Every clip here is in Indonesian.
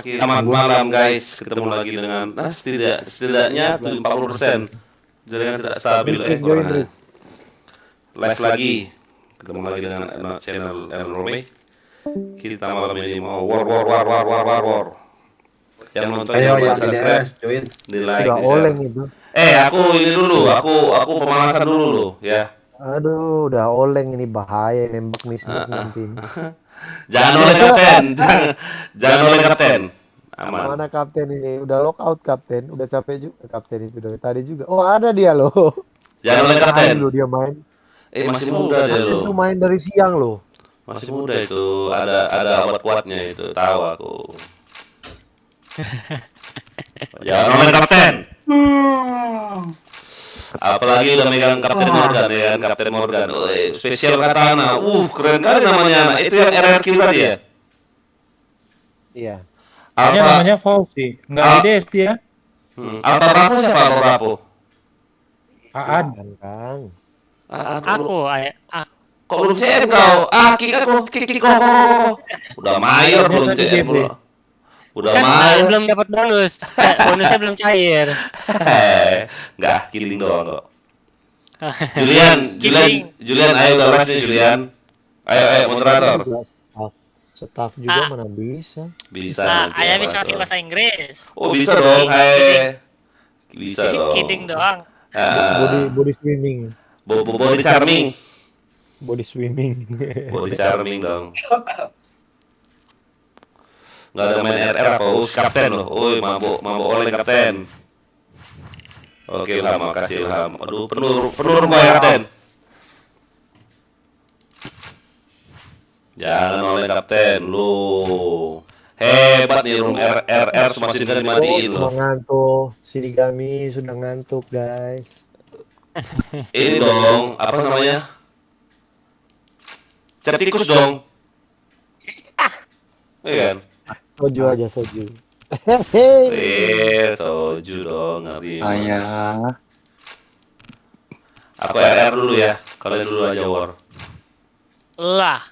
Selamat malam guys, ketemu lagi dengan setidaknya 40% jaringan tidak stabil kurang live lagi, ketemu lagi dengan channel Rome. Kita malam ini mau war. Yang nonton Ayo yang yang subscribe, join. di like, Udah di share. oleng itu. Aku ini dulu, aku pemanasan dulu loh ya. Aduh, udah oleng ini bahaya nembak miss-miss nanti ini. Jangan oleh kapten, jangan oleh kapten. Aman. Mana kapten ini? Udah lock out kapten. Udah capek juga kapten itu dari tadi juga. Oh, ada dia loh. Jangan oleh kapten. Loh, dia main. Masih muda dia Kapten loh. tuh main dari siang loh. Masih muda itu, ada obat kuatnya itu, tahu aku. Jangan oleh kapten. Apalagi udah megang Kapten Morgan ya kan, Kapten Morgan. Spesial katana. Keren kali namanya anak. Itu yang RRQ tadi ya? Iya. Ini namanya Fauzi, nggak IDS dia. Alto Rapo siapa Alto Rapo? Aan. Kang. Aku. Kok belum CM kau? Kiko. Udah mayor belum CM bro. Udah Kan mayor. belum dapat bonus. Bonusnya belum cair. Nggak, killing doang kok. Julian, ayo udah live nih Julian. Ayo moderator. Staff juga mana bisa. Bisa. Nah, nanti ayah bisa moderator. pakai bahasa Inggris. Oh bisa dong, bisa dong. Kidding doang. Body swimming. Body charming. Body swimming. Body charming dong. Nggak ada main RR apa? Kapten loh. Mabuk oleh kapten. Oke Ilham, makasih Ilham. Aduh, penuh rumah ya kapten. Jangan oleh kapten, lu. Hebat nih room RR semua sini dimatiin loh. Sudah ngantuk, Shinigami sudah ngantuk guys. Ini dong, apa namanya? Cat tikus dong. Iya kan? Soju aja soju. Soju dong, ngeri. Ayah. Aku RR dulu ya, kalian dulu aja war. Lah.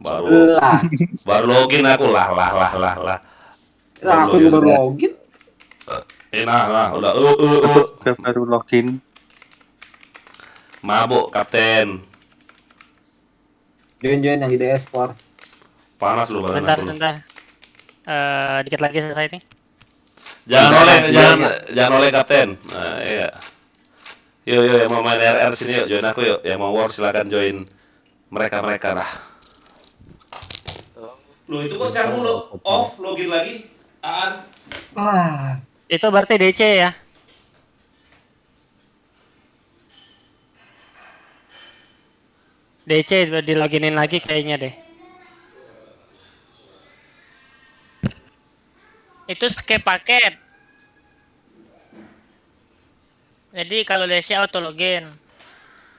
Baru login aku lah. Nah, aku juga baru login. Nah, udah Baru login. mabuk kapten. Join yang IDS war. Panas lu badan aku. Bentar. Dikit lagi selesai nih. Jangan oleh kapten. Nah, iya. Yuk, yang mau main RR sini yuk, join aku yuk. Yang mau war silakan join mereka lah. Lu itu kok kamu lo off login lagi? Aan. Itu berarti DC ya. DC diloginin lagi kayaknya deh. Itu skip paket. Jadi kalau DC auto login.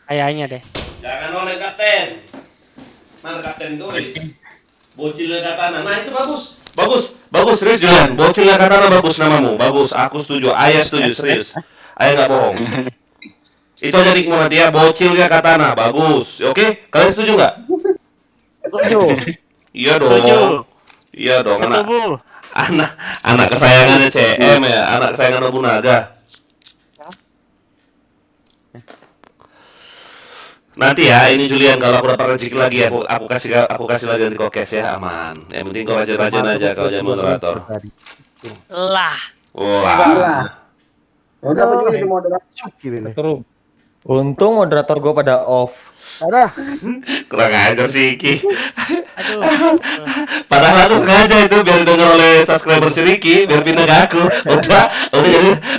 Kayaknya deh. Jangan oleh kapten. Mana kapten itu? Bocilnya katana. Nah, itu bagus. Bagus serius Julian. Bocilnya katana bagus namamu. Bagus, aku setuju. Ayah setuju serius. Ayah nggak bohong. Itu aja nikmu nanti ya. Bocilnya katana bagus. Oke? Kalian setuju nggak? Setuju. Iya dong. Setuju. Anak kesayangannya CM ya. Anak kesayangan Nobunaga. Nanti ya, ini Julian kalau aku dapat rezeki lagi aku kasih lagi nanti kokes ya, aman. Yang penting kau rajin aja kalau jadi moderator. Lah. Udah aku juga jadi moderator. Terus. Untung moderator gue pada off. Ada. Kurang ajar sih Iki. Aduh. Padahal aku sengaja itu biar didengar oleh subscriber si Riki, biar pindah ke aku.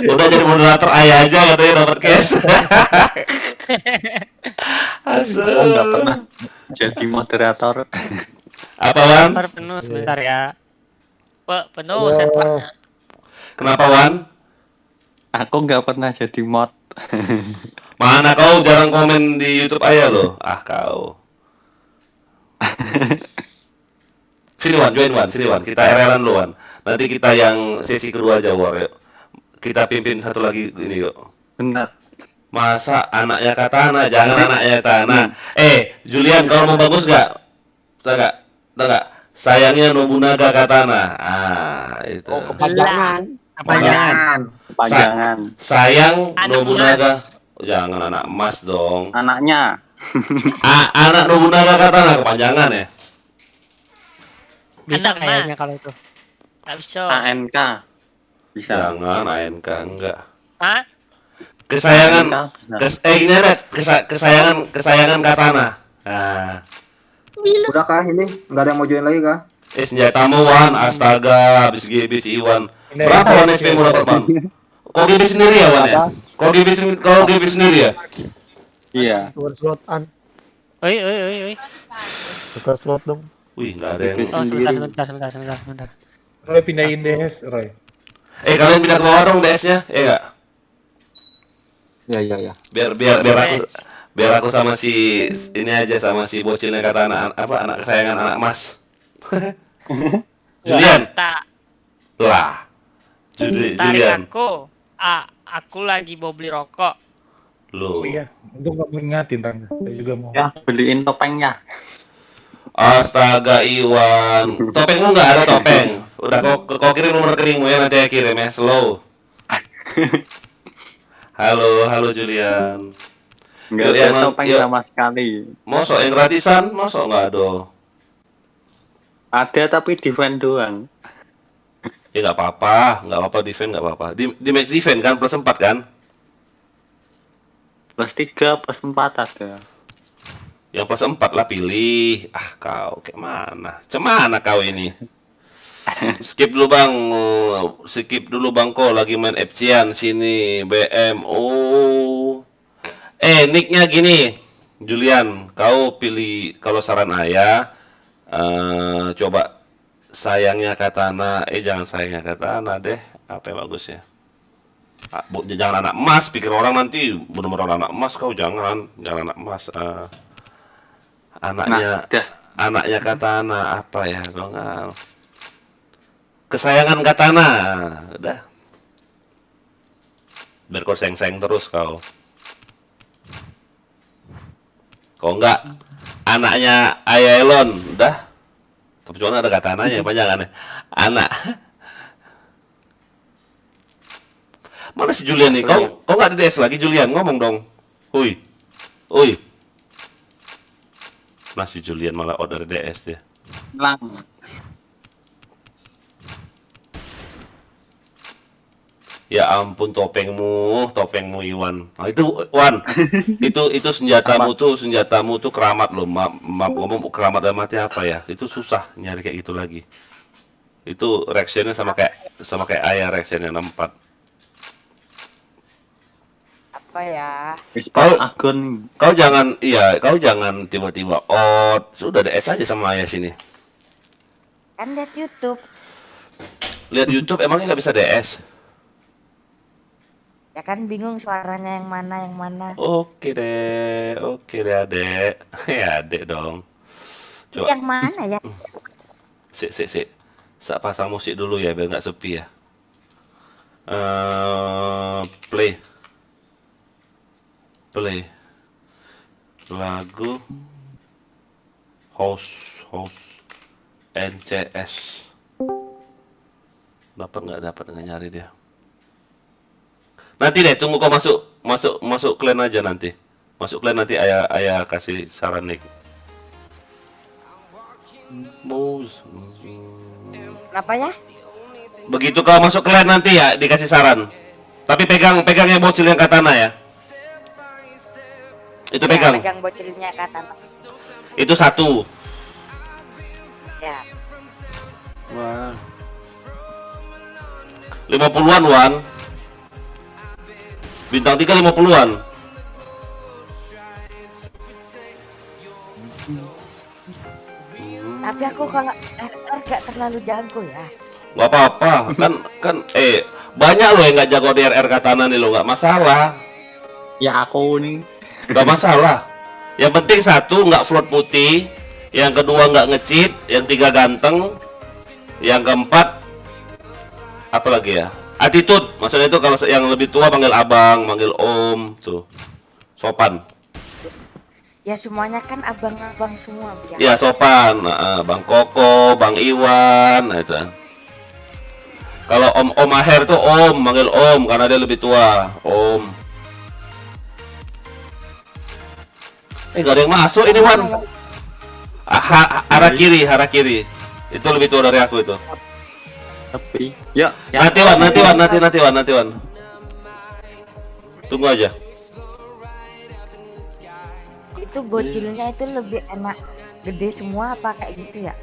Udah jadi moderator ayah aja katanya dapat cash. Aku nggak pernah jadi moderator. Apa Wan? Server penuh sebentar ya. Penuh servernya. Kenapa Wan? Aku nggak pernah jadi mod. Mana kau jarang komen di YouTube ayah loh. Kau. Sini Wan, join Wan, sini Wan. Kita RL-an lu Wan. Nanti kita yang sesi kedua aja war yuk. Kita pimpin satu lagi ini yuk. Benar. Masa anaknya katana, jangan anaknya katana. Julian kalau mau bagus nggak? Tahu nggak? sayangnya Nobunaga Katana. Itu. Oh, kepanjangan. Kepanjangan. Panjangan. Sayang Anak Nobunaga. Jangan anak emas dong. Anaknya. Anak Nobunaga Katana kepanjangan ya. Bisa Anak kayaknya kalau itu. Nggak bisa. ANK. Bisa. Jangan ANK enggak. Hah? Kesayangan ANK bisa. ini ada kesayangan Katana. Nah, Udah kah ini? Nggak ada yang mau join lagi kah? senjatamu Wan, astaga, habis GB si Iwan. Berapa Wan SP mu dapat Bang? Kau GB sendiri ya Wan ya? Kau GB sendiri ya? Iya. Tukar slot an. Oi. Tukar slot dong. Wih, nggak ada yang. Oh, sebentar. Roy pindahin DS, Roy. Kalian pindah ke bawah dong DS-nya, ya nggak? Iya. Biar aku sama si ini aja sama si bocilnya kata anak kesayangan anak Mas. Julian, Tak. lah. Tarik Julian, aku lagi mau beli rokok. lu. Iya, untuk nggak mengingatin Rangga. Saya juga mau. Ya, beliin topengnya. Astaga Iwan, topengmu nggak ada topeng. Udah kau kirim nomor rekeningmu ya nanti saya kirim ya, slow. Halo Julian. Enggak Yuk, ada Emang, topeng yuk. sama sekali. Mosok yang gratisan, mosok nggak ada. Ada tapi defend doang. Ya nggak apa-apa defend nggak apa-apa. Di max defend kan plus 4 kan? Plus 3, plus 4 ada. Yang plus 4 lah pilih. Kau kayak mana? Cemana kau ini? Skip dulu bang kok lagi main FC-an sini BM. Oh. Nicknya gini, Julian, kau pilih kalau saran ayah, coba sayangnya Katana, jangan sayangnya Katana deh, apa yang bagus ya? Jangan anak emas, pikir orang nanti benar-benar anak emas, kau jangan anak emas. Anaknya Katana apa ya, dong? Kesayangan Katana, udah. Biar kau seng-seng terus kau. Kok enggak anaknya Ayaelon, udah. Tapi cuma ada katananya, panjangannya. Anak. Mana si Julian nih? Kau nggak di DS lagi Julian? Ngomong dong. Hui. Nah si Julian malah order DS dia. Lang. Ya ampun topengmu Iwan. Itu Wan. itu senjatamu tuh keramat loh. Ngomong keramat dan mati apa ya? Itu susah nyari kayak gitu lagi. Itu reactionnya sama kayak ayah reactionnya 64. Apa ya? Kau jangan tiba-tiba sudah DS aja sama ayah sini. Kan lihat YouTube. Lihat YouTube emangnya nggak bisa DS? Ya kan bingung suaranya yang mana. Oke deh adek. Ya adek dong. Coba. Yang mana ya? Sik. Saya pasang musik dulu ya biar nggak sepi ya. Play. Lagu house NCS. Dapat nggak nyari dia. Nanti deh tunggu kau masuk clan aja nanti. Masuk clan nanti ayah kasih saran nih. Kenapa ya? Begitu kau masuk clan nanti ya dikasih saran. Tapi pegang yang bocil yang katana ya. Itu pegang. Pegang bocilnya kata. Itu 1. Ya. Wah. 50-an Wan. Bintang 3 50-an. Tapi aku kalau RR gak terlalu jago ya. Gak apa-apa. Kan banyak loh yang gak jago DRR katana nih lo, gak masalah. Ya aku nih. Gak masalah. Yang penting 1 nggak float putih, yang kedua nggak nge-cheat, yang 3 ganteng, yang keempat apa lagi ya? Attitude. Maksudnya itu kalau yang lebih tua panggil abang, panggil om, tuh. Sopan. Ya semuanya kan abang-abang semua ya. Ya sopan, Bang Koko, Bang Iwan, nah itu. Kalau Om Aher tuh Om, manggil Om karena dia lebih tua, Om. Gak ada yang masuk ini Wan. Harakiri. Itu lebih tua dari aku itu. Tapi ya, Nanti Wan. Tunggu aja. Itu bocilnya itu lebih enak gede semua apa kayak gitu ya?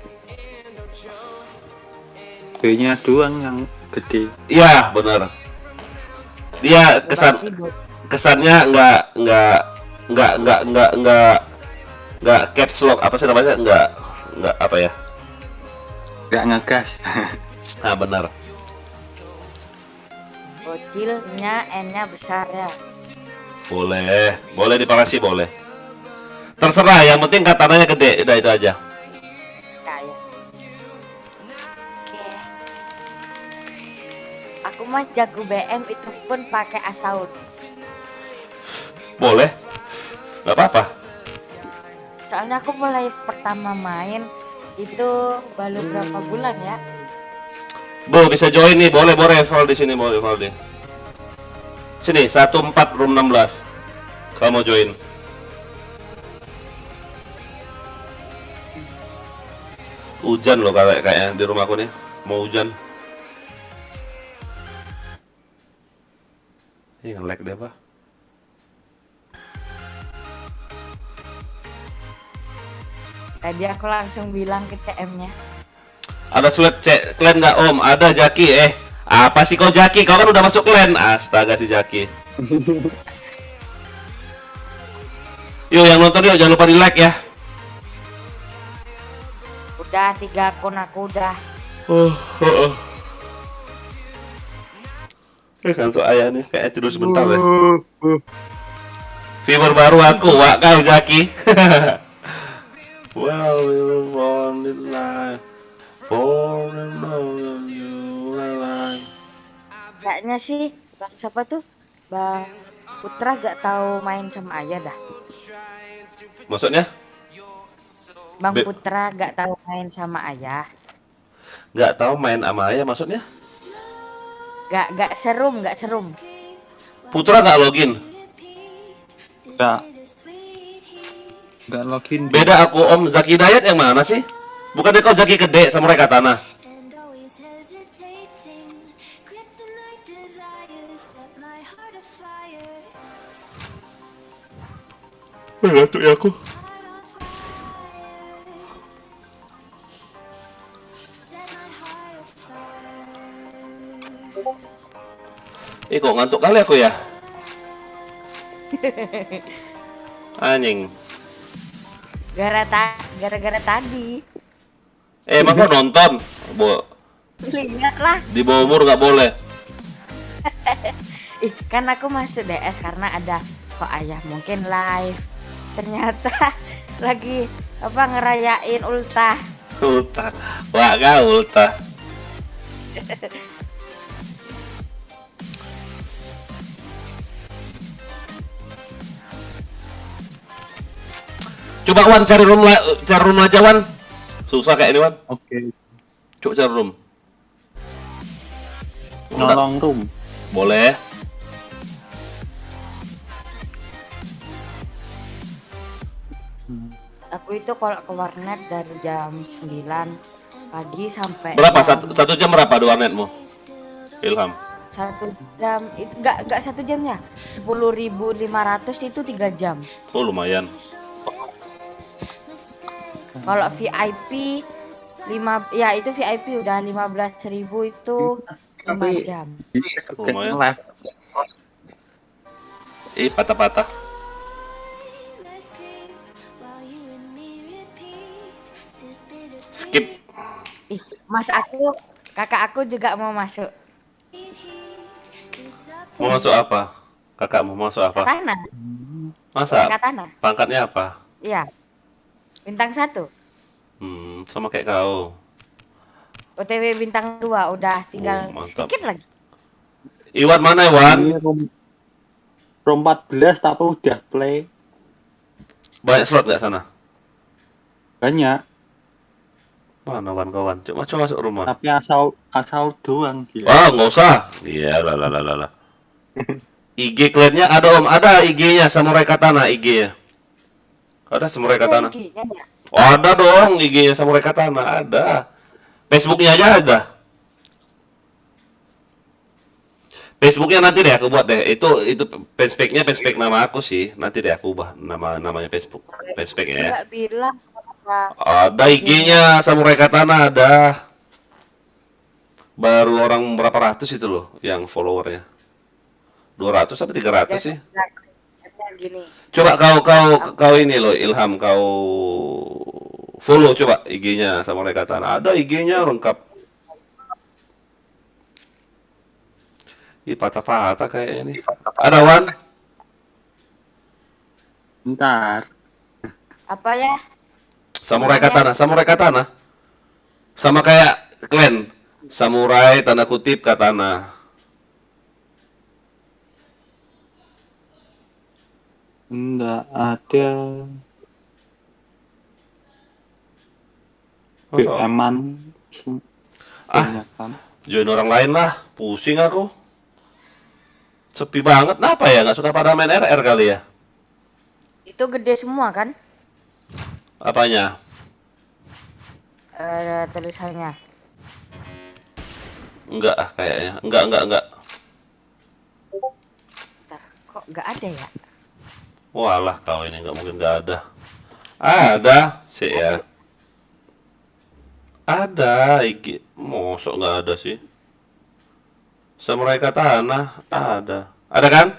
D-nya doang yang gede. Iya, benar. Dia kesannya nggak caps lock apa sih namanya? Nggak apa ya? Nggak ngegas. Nah, benar. Bocilnya N-nya besar ya. Boleh diparasi boleh. Terserah, yang penting katananya gede, udah itu aja. Kayak. Oke. Aku mah jago BM itu pun pakai Asaud. Boleh, nggak apa-apa. Soalnya aku mulai pertama main itu baru berapa bulan ya? Bo, bisa join nih, boleh Valdi sini, boleh Valdi. Sini 14 room 16. Kamu join. Hujan loh kayaknya di rumahku nih, mau hujan. Ini nge-lag deh, Pak. Tadi aku langsung bilang ke TM-nya. Ada sulit cek klan nggak Om? Ada Jaki. Apa sih kau Jaki? Kau kan udah masuk klan. Astaga si Jaki. Yuk yang nonton yuk, jangan lupa di like ya. Udah 3 akun aku udah. Kantuk ayah nih kayak tidur sebentar ya. Viewer baru aku, wak kau Jaki. Well, we were born this life for the love of you alive. Kayaknya sih Bang siapa tuh? Bang Putra gak tahu main sama Ayah dah. Maksudnya? Bang Putra gak tahu main sama Ayah. Nggak tahu main sama ayah maksudnya? Gak serum. Putra nggak login? Nggak login. Beda aku Om. Zaki Dayat yang mana sih? Bukannya kau Zaki Gede Samurai Katana? Ngantuk ya aku. Kok ngantuk kali aku ya? Anjing. Gara-gara tadi. Emang kau nonton? Lihat lah. Di bawah umur nggak boleh. Kan aku masuk DS karena ada kok Ayah mungkin live. Ternyata lagi ngerayain ultah. Wah kau ultah. Coba Wan cari room aja Wan. Susah kayak ini Wan. Oke. Coba cari room. Nolong room. Boleh. Aku itu kalau ke warnet dari jam 9 pagi sampai Berapa? Satu jam berapa di warnetmu? Ilham. 1 jam itu enggak 1 jamnya. 10.500 itu 3 jam. Oh lumayan. Kalau VIP 5 ya itu VIP udah 15.000 itu 5 Tapi jam. Lumayan. Live. Patah-patah. Skip. Kakak aku juga mau masuk. Mau masuk apa? Kakakmu mau masuk apa? Katana. Masa? Katana. Pangkatnya apa? Iya. Bintang 1. Sama kayak kau. OTW bintang 2 udah tinggal mantap. sedikit lagi. Iwan mana Iwan? Ini room 14 tapi udah play. Banyak slot nggak sana? Banyak, Mana kawan-kawan? Coba masuk rumah. tapi asal doang gila. Wah, nggak usah. Iya, lah. IG kliennya ada Om, ada IG-nya Samurai Katana IG-nya. Ada Samurai Katana. IG-nya ya? Oh, ada dong IG-nya Samurai Katana, ada. Facebooknya aja ada. Facebooknya nanti deh aku buat deh. Itu fanspage-nya fanspage nama aku sih. Nanti deh aku ubah namanya Facebook. Fanspage-nya ya. Nggak bilang apa. Ada IG-nya Samurai Katana ada. Baru orang berapa ratus itu loh yang followernya. 200 atau 300 sih. Gini. Coba kau ini loh Ilham, kau follow coba IG-nya Samurai Katana. Ada IG-nya lengkap. Ih, patah-patah kayak ini. Ada Wan? Bentar. Apa ya? Samurai Katana. Sama kayak klan. Samurai tanda kutip Katana. Enggak ada. Eman. Kebanyakan. Join orang lain lah. Pusing aku. Sepi banget. Kenapa ya? Nggak suka pada main RR kali ya? Itu gede semua kan? Apanya? Tulisannya. Enggak kayaknya. Enggak. Bentar, kok nggak ada ya? Walah kau ini nggak mungkin nggak ada. Ada sih ya. Ada IG. Mosok nggak ada sih. Samurai Katana ada. Ada kan?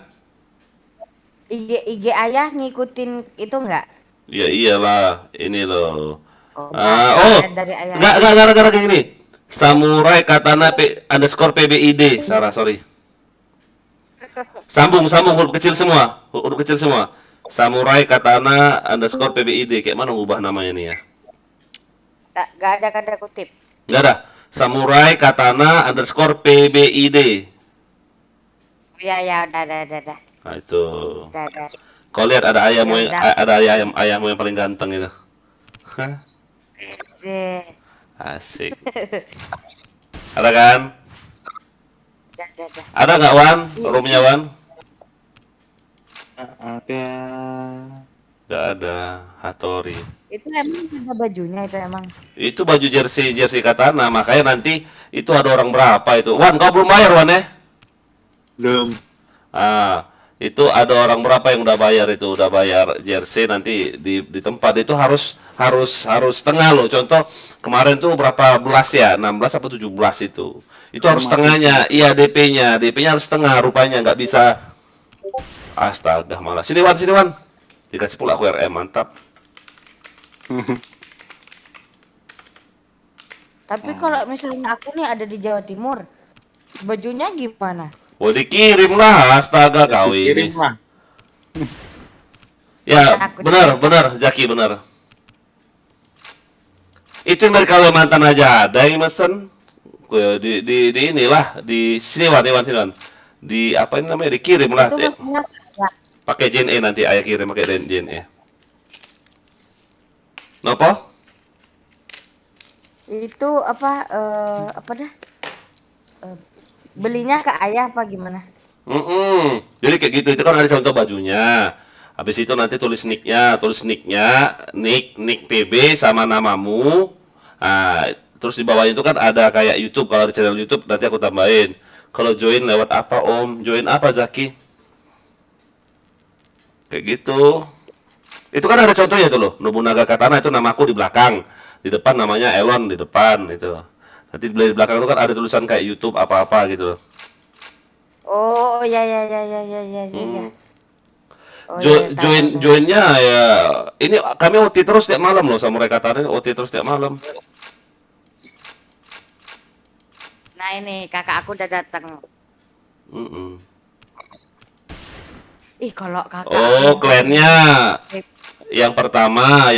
IG ayah ngikutin itu nggak? Ya iyalah. Ini loh. Oh, dari ayah. Enggak gara-gara kayak gini. Samurai Katana underscore PBID. Sorry. Sambung huruf kecil semua. Samurai Katana underscore PBID. Kayak mana ngubah namanya nih ya? Nggak ada kata kutip. Nggak ada. Samurai Katana underscore PBID. Ya, udah. Nah itu. Udah. Kau lihat ada ayam Ya, yang udah. ada ayam yang paling ganteng itu. Hah? Deh. Asik. Ada kan? Udah. Ada nggak Wan? Roomnya Wan? Ada. Nggak ada. Hattori. Itu emang ada bajunya itu emang. Itu baju jersey Katana. Makanya nanti itu ada orang berapa itu? Wan, kau belum bayar Wan ya? Belum. Itu ada orang berapa yang udah bayar itu? Udah bayar jersey nanti di tempat itu harus setengah loh. Contoh kemarin tuh berapa belas ya? 16 apa 17 itu. Itu harus setengahnya. Iya DP-nya harus setengah rupanya nggak bisa. Astaga malah. Sini Wan. Dikasih pula aku RM mantap. Tapi kalau misalnya aku nih ada di Jawa Timur, bajunya gimana? Oh dikirim lah, astaga kau ini. Kirim lah. Ya Aku benar Jaki benar. Itu yang dari Kalimantan aja ada yang mesen. Di inilah di sini Wan. Di apa ini namanya dikirim lah. Itu maksudnya ya, Pakai JNE nanti ayah kirim pakai JNE. Nopo? itu apa dah? Belinya ke ayah apa gimana? Jadi kayak gitu itu kan ada contoh bajunya. Habis itu nanti tulis nicknya, nick PB sama namamu. Terus di bawahnya itu kan ada kayak YouTube. Kalau di channel YouTube nanti aku tambahin. Kalau join lewat apa Om? Join apa Zaki? Kayak gitu. Itu kan ada contohnya tuh loh. Nobunaga Katana itu namaku di belakang. Di depan namanya Elon di depan itu. Nanti di belakang itu kan ada tulisan kayak YouTube apa-apa gitu loh. Oh ya. Oh, Joinnya ya ini kami OT terus tiap malam loh Samurai Katana OT terus tiap malam. Nah ini kakak aku udah datang. Ih kalau kakak. Oh klannya. Yang pertama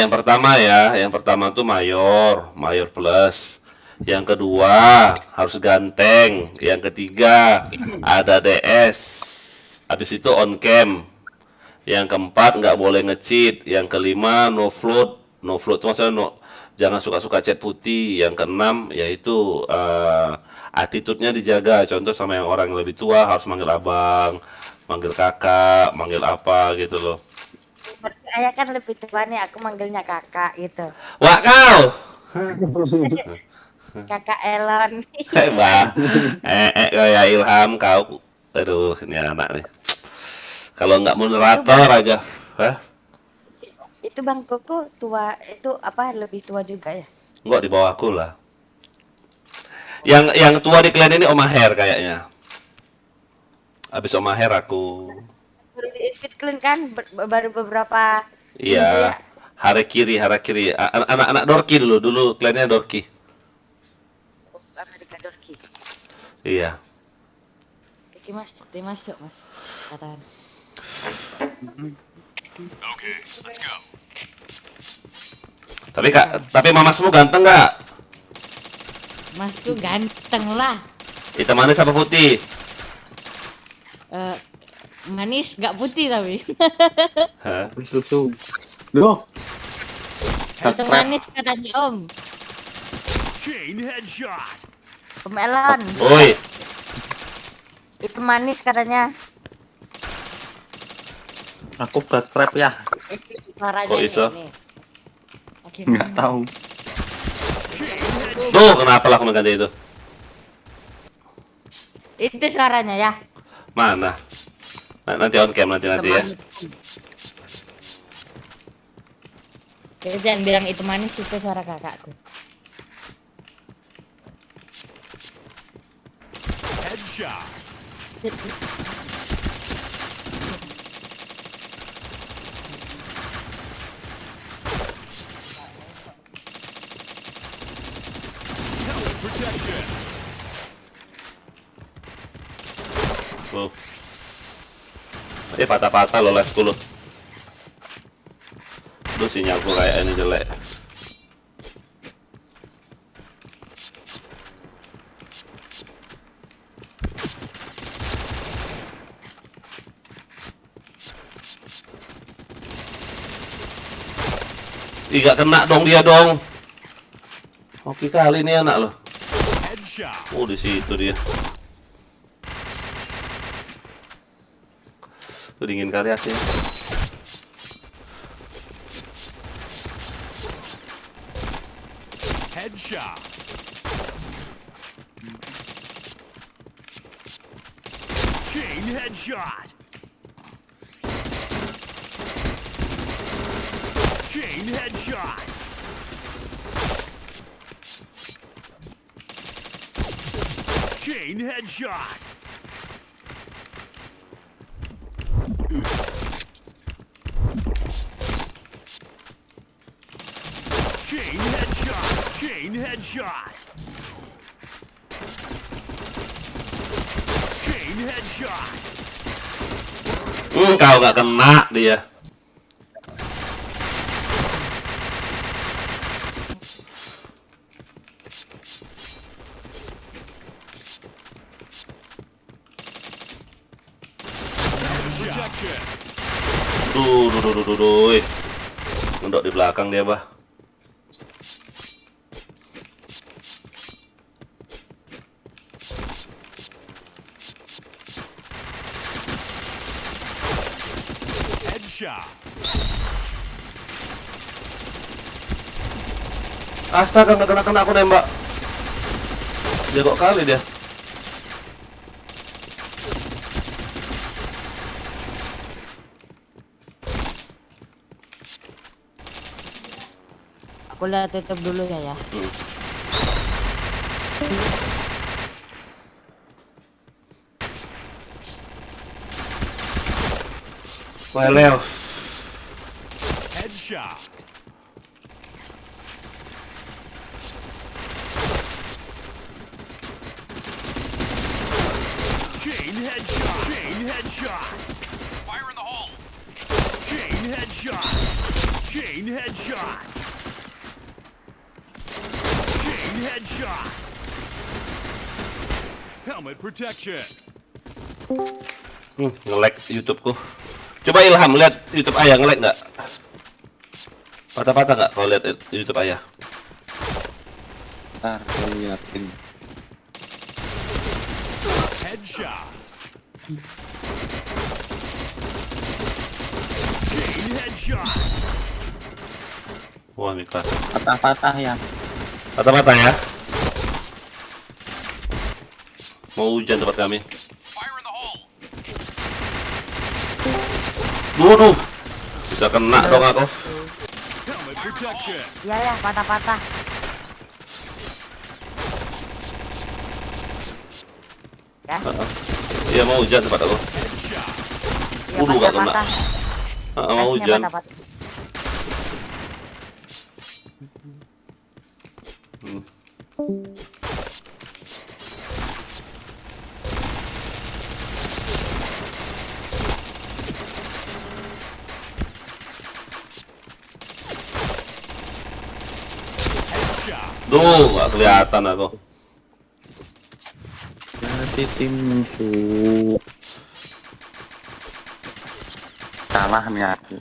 tuh mayor plus. Yang kedua harus ganteng. Yang ketiga ada DS. Habis itu on cam. Yang keempat nggak boleh nge-cheat. Yang kelima no float. No float itu maksudnya jangan suka-suka chat putih. Yang keenam yaitu attitude-nya dijaga. Contoh sama yang orang yang lebih tua harus manggil abang, manggil kakak, manggil apa gitu loh. Berarti ayah kan lebih tua nih, aku manggilnya kakak gitu. Wah kau. Kakak Elon. Bah. Kayak Ilham kau. Aduh, ini anak nih. Kalau nggak moderator aja. Hah? Itu Bang Koko tua, itu apa lebih tua juga ya? Nggak di bawahku lah. Yang tua di kalian ini Om Maher kayaknya. Habis Om Maher aku. Baru di invite kalian kan baru beberapa minggu Iya. ya? Hari kiri. Anak-anak Dorki dulu kliennya Dorki. Amerika Dorki. Iya. Oke Mas, terima kasih Mas. Katakan. Tapi mamasmu ganteng nggak? Mas tuh ganteng lah. Hitam manis apa putih? Manis gak putih tapi. Hah? Susu. Loh. Itu manis katanya Om. Om Elon. Oi. Itu manis katanya. Aku blood trap ya. Suaranya Kok iso? ini. Oke. Nggak tahu. Tuh, kenapa lah aku mengganti itu? Itu suaranya ya. Mana? Nanti on cam nanti ya. Jadi jangan bilang itu manis, itu suara kakakku. Tuh. Patah-patah lo les dulu. Duh, sinyalku kayak ini jelek. Ih, gak kena dong dia dong. Oke kali ini anak lo. Oh, di situ dia. Tuh dingin kali hasilnya. Headshot. Chain headshot. Chain headshot. Chain headshot. Chain headshot. Chain headshot. Chain headshot. Kau gak kena dia. Protection. Duh. Ngendok di belakang dia, bah. Headshot. Astaga, nggak kena aku nembak. Dia kok kali dia. Aku lihat tutup dulu ya. Leo. Headshot. Chain headshot. Chain headshot. Fire in the hole. Chain headshot. Chain headshot. Chain headshot. Helmet protection. Nge-lag YouTubeku. Coba Ilham lihat YouTube ayah nge-lag nggak? Patah-patah nggak kalau lihat YouTube ayah? Ntar saya liatin. Headshot. Chain headshot. Wah, Mika. Patah-patah ya. Patah-patah ya. Mau hujan tempat kami. Fire in the hole. Duh. Bisa kena dong aku. Helmet protection. Iya ya, patah-patah. Ya, Iya mau hujan tempat aku. Headshot. iya Nggak kena. patah-patah. Mau Esnya hujan. patah-patah. Headshot. Duh, nggak kelihatan aku. Jadi tim musuh. Kalah nih aku.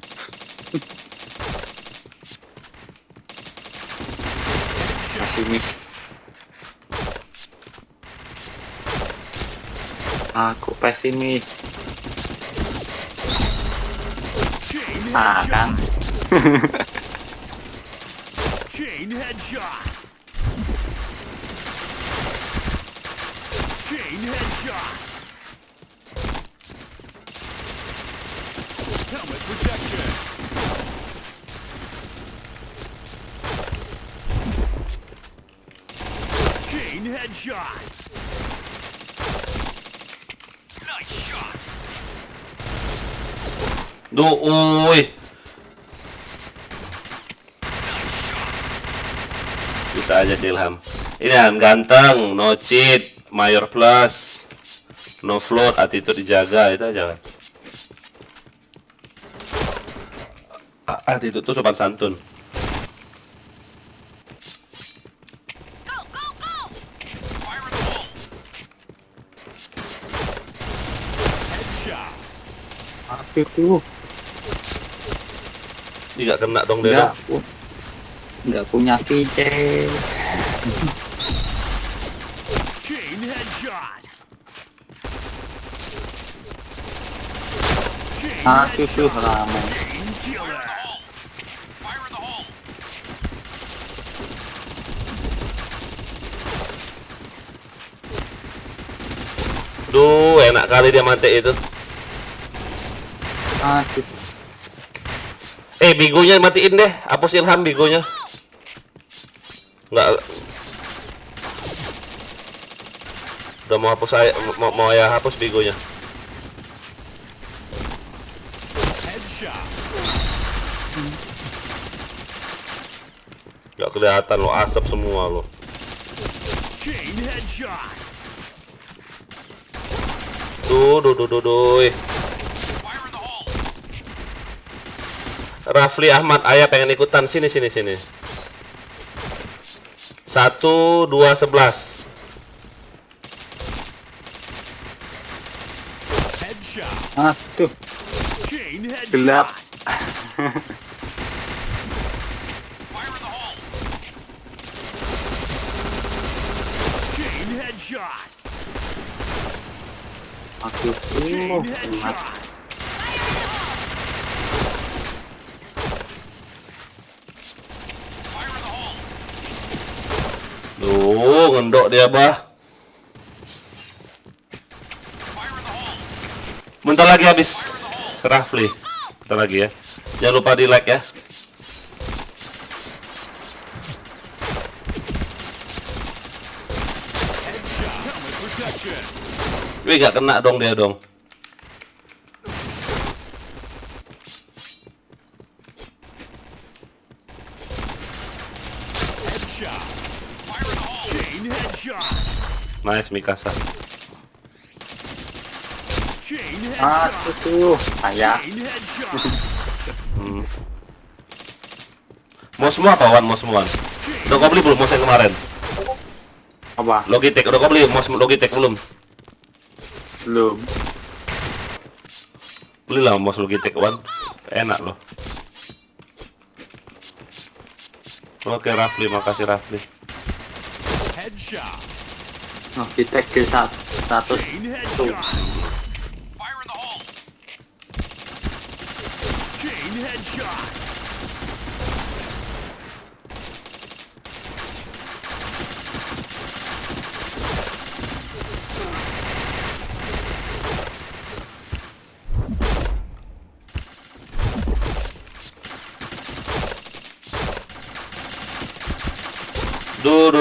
Masih miss. Aku pesimis. Chain Ah kan. headshot. Chain headshot. Chain headshot. Helmet protection. Chain headshot. Nice shot. Duh, uy. Bisa aja sih Ilham. Ini kan ganteng, no cheat, mayor plus, no float, attitude dijaga, itu aja kan. Attitude tuh sopan santun. Fire in the hole. Headshot. Aktif tuh. Ini gak kena dong dia dong. Nggak punya VC. Chain headshot. Chain Aktif tuh headshot. ramen. Chain killer. Fire in the hole. Duh, enak kali dia mati itu. Aktif. Bigonya matiin deh, hapus Ilham bigonya. Nggak. Udah mau hapus saya, mau ayah hapus bigonya. Headshot. Nggak kelihatan lo, asap semua lo. Chain headshot. Duh. Fire in the hole. Rafli Ahmad, ayah pengen ikutan sini. 1, 2, 11. Headshot. Aduh, Chain headshot. gelap. Fire in the hole. Chain headshot. Aduh, Chain enak. headshot. Fire in the hole. Duh, ngendok dia bah. Fire in the hole. Bentar lagi habis Rafli. Bentar lagi ya. Jangan lupa di like ya. Headshot. Helmet protection. Wih, gak kena dong dia dong. Headshot. Fire in the hole. Chain headshot. Nice Mikasa. Chain Aduh headshot. tuh, ayah. Chain headshot. Mau semua apa Wan? Mau semua? Udah kau beli belum mouse yang kemarin? Apa? Logitech, udah kau beli mouse Logitech belum? Belum. Belilah mouse Logitech One. Enak loh. Oke Rafli, makasih Rafli. Headshot. Oh, kita ke 100 Chain tuh. headshot. Fire in the hole. Chain headshot. Duh.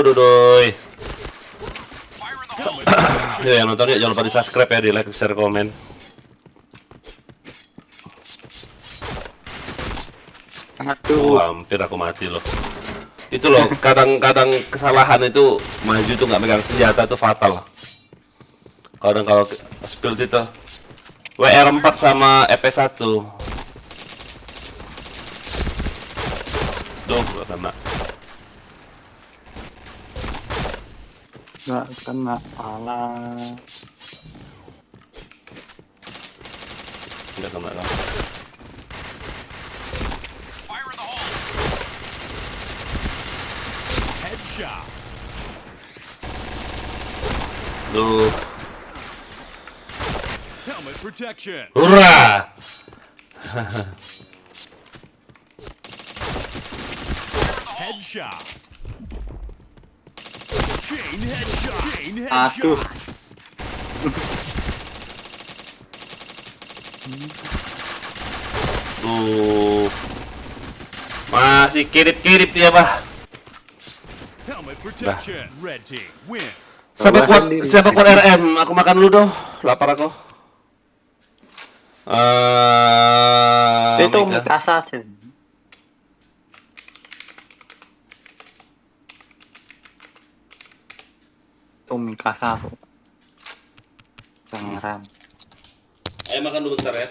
Fire in the hole. Ya, yang nonton ya jangan lupa di subscribe ya, di like, share, komen. Aduh, Hampir aku mati loh. Itu loh, kadang-kadang kesalahan itu maju tuh nggak megang senjata tuh fatal. Kadang kalau spill itu WR4 sama EP1. Duh, gak kena. nggak kena alah. Nggak kena kan. Fire in the hole. Headshot. Duh, Helmet protection. hurrah! Headshot. Chain headshot. Chain Aduh, headshot. Duh, masih kirip-kirip dia, Bah. Helmet protection. Red team win. Siapa kuat RM? Aku makan dulu dong. Lapar aku. itu Mika. Mikasa aja. Itu Mikasa tuh. Pangeran. Ayo makan dulu bentar ya.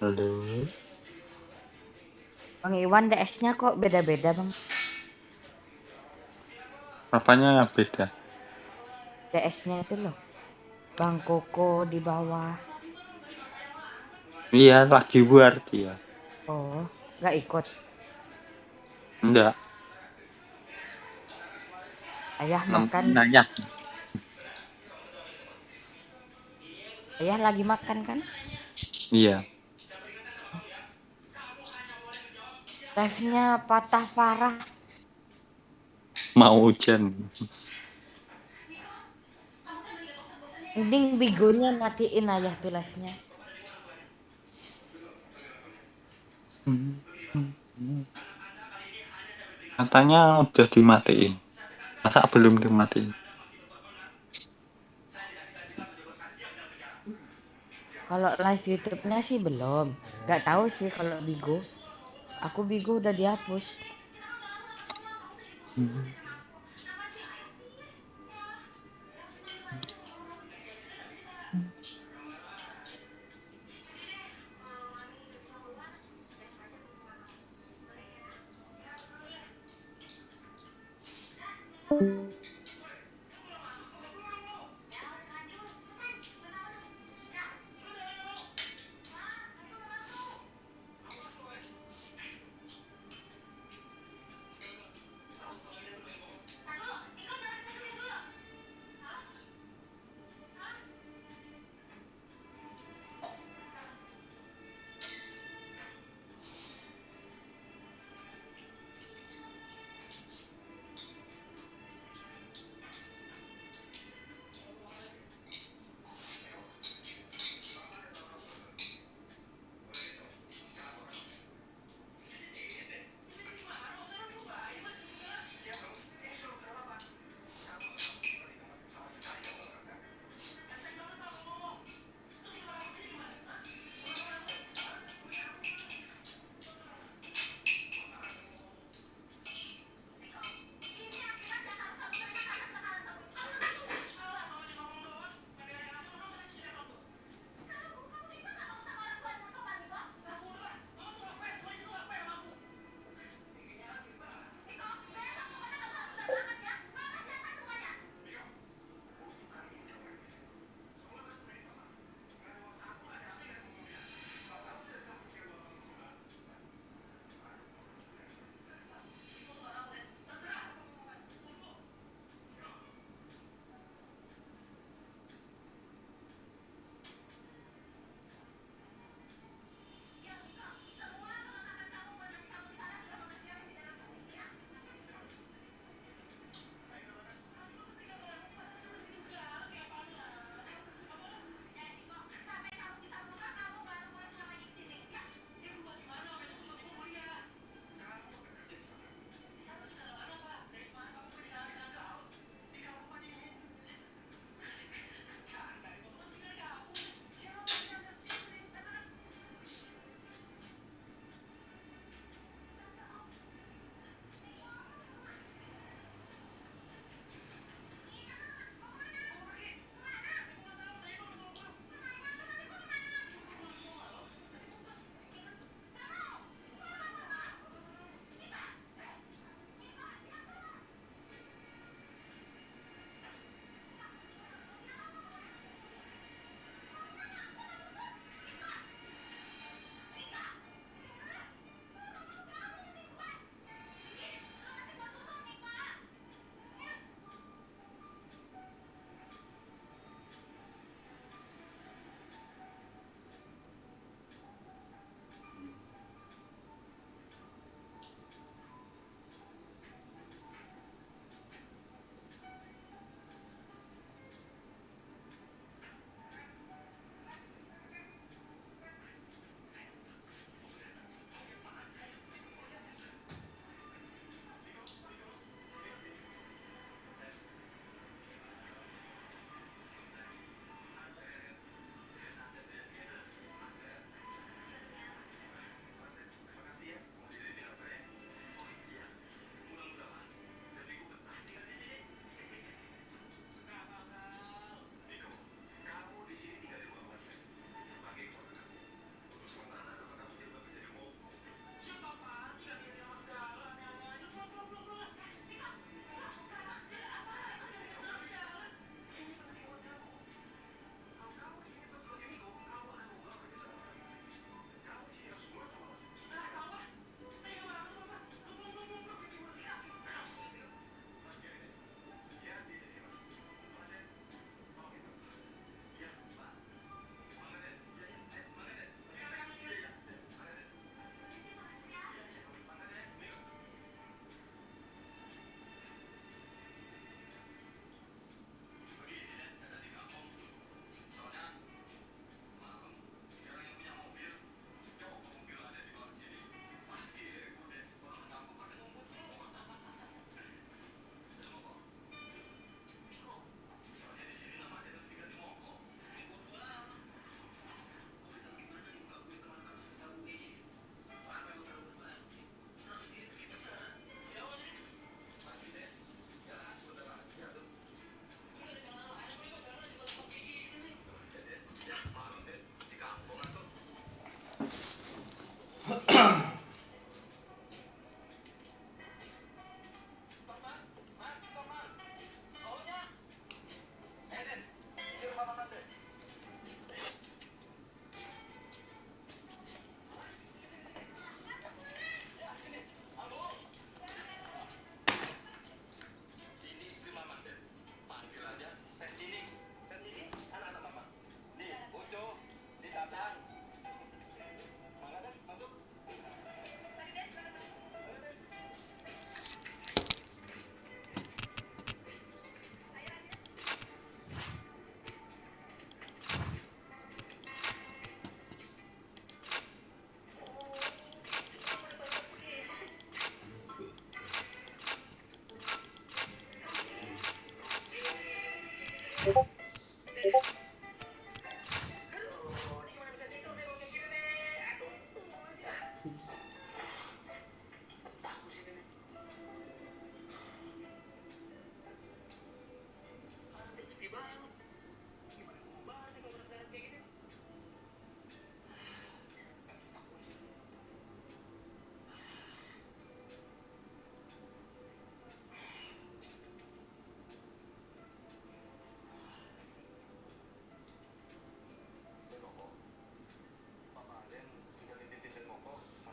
Aduh. Bang Iwan DS-nya kok beda-beda bang? Apanya beda? DS-nya itu loh. Bang Koko di bawah. Iya, lagi buar dia. Oh, nggak ikut. Enggak, Ayah makan. nanya. Ayah lagi makan kan? Iya. Live-nya patah parah. Mau hujan. Mending bigonya matiin ayah tuh live-nya. Katanya udah dimatiin. Masa belum dimatiin? Kalau live YouTube-nya sih belum. Nggak tahu sih kalau Bigo. Aku Bigo udah dihapus.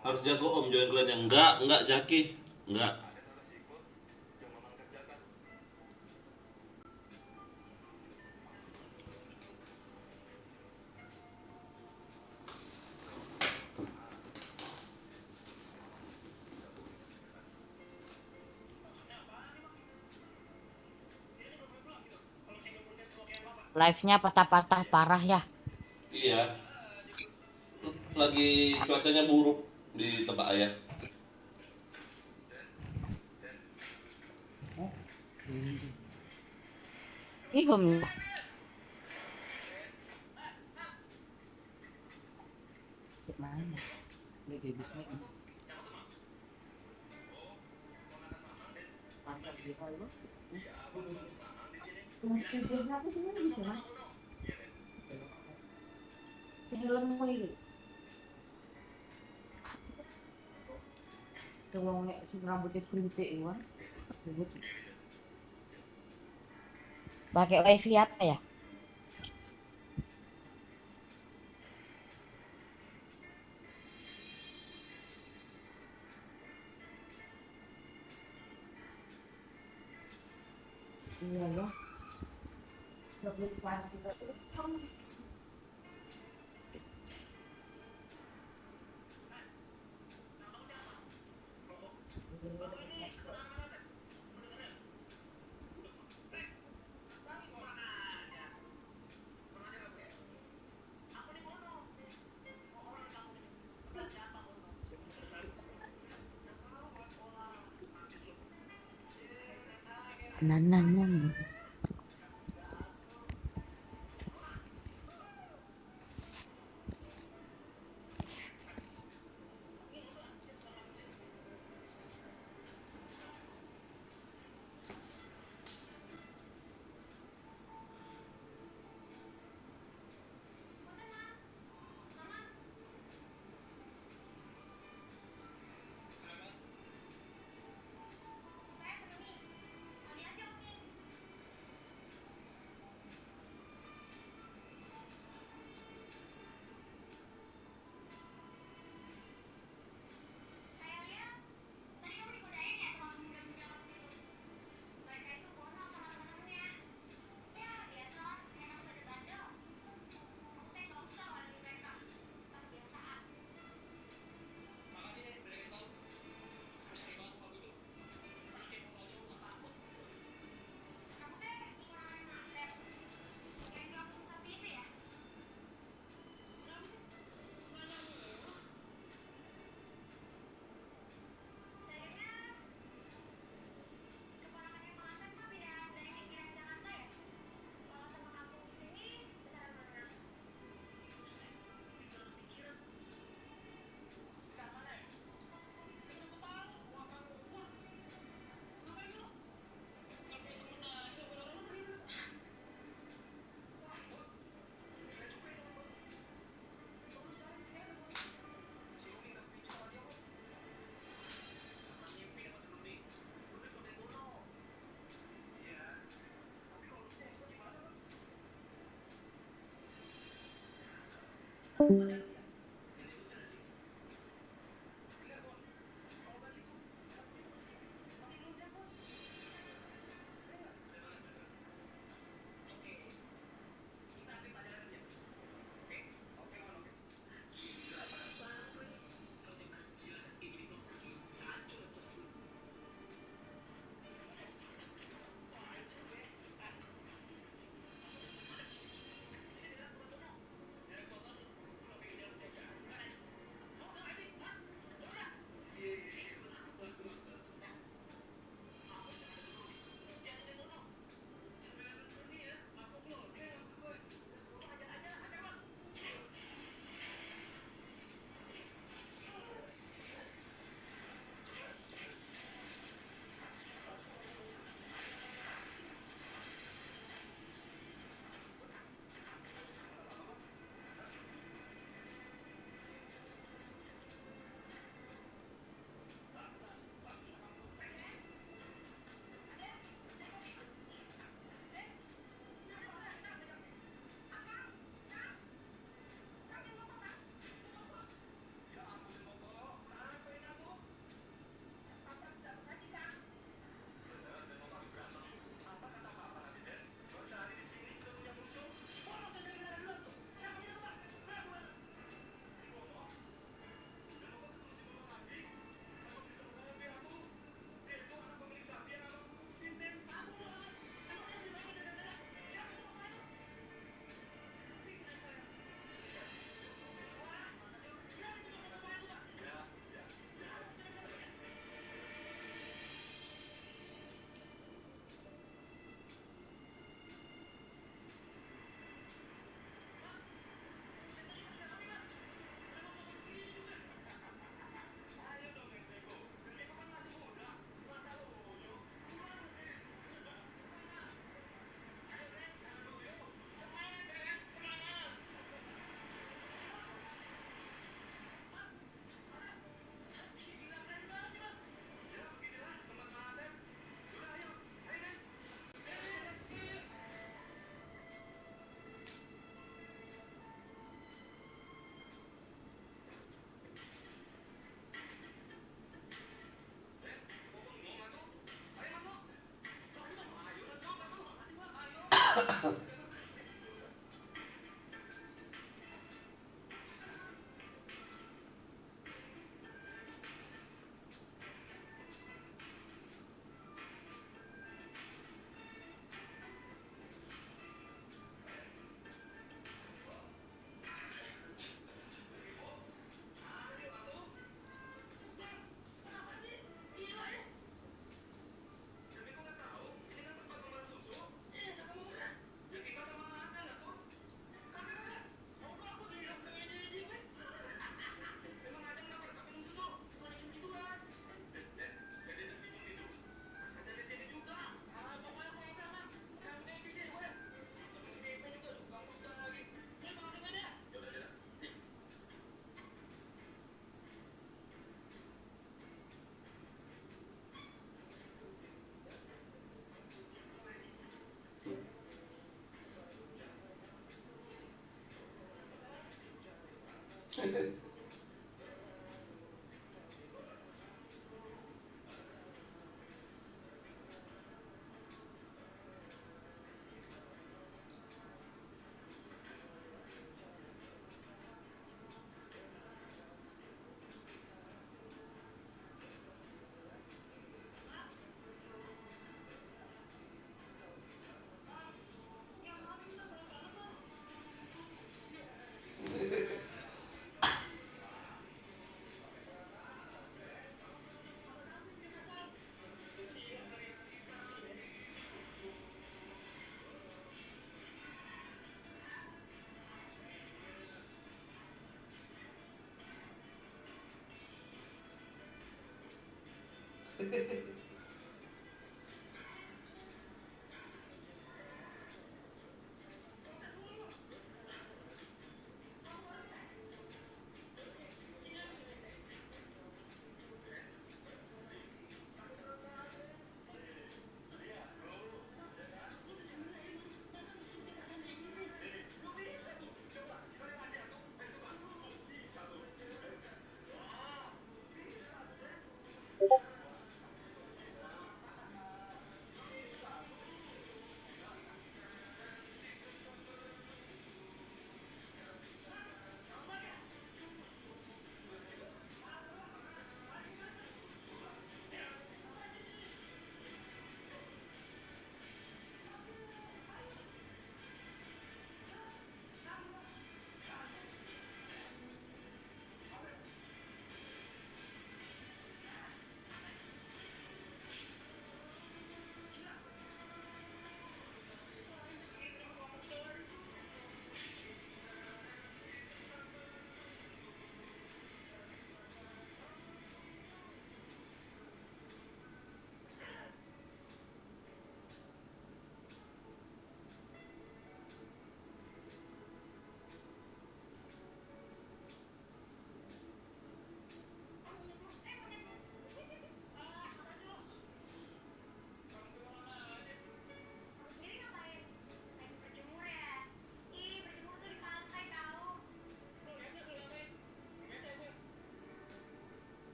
Harus jago om join kalian yang enggak Jaki. Enggak. Live-nya patah-patah parah ya. Iya. Lagi cuacanya buruk di tempat ayah. Ihum. Gimana? Pakai wifi apa ya? Iya ya. Nah.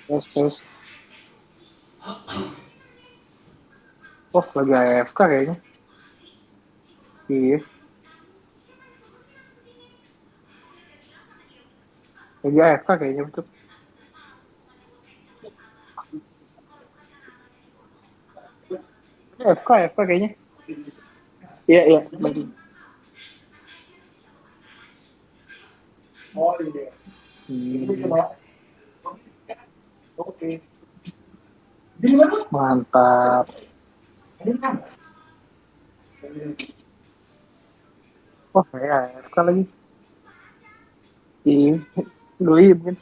Terus terus. Oh lagi AFK kayaknya. Iya. Lagi AFK kayaknya betul. AFK AFK kayaknya. Iya iya. Lagi. Oh iya. Oke. Mantap. Oh ya AFK lagi. Iya. Doi mungkin.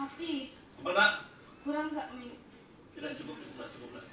Api, Apa nak? kurang nggak Min? Tidak cukup, cukup nak, cukup nak.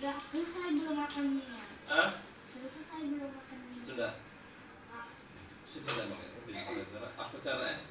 Sudah selesai belum makan mie-nya? Hah? Selesai belum makan mie? Sudah. Sudah bang, bisa. Apa caranya?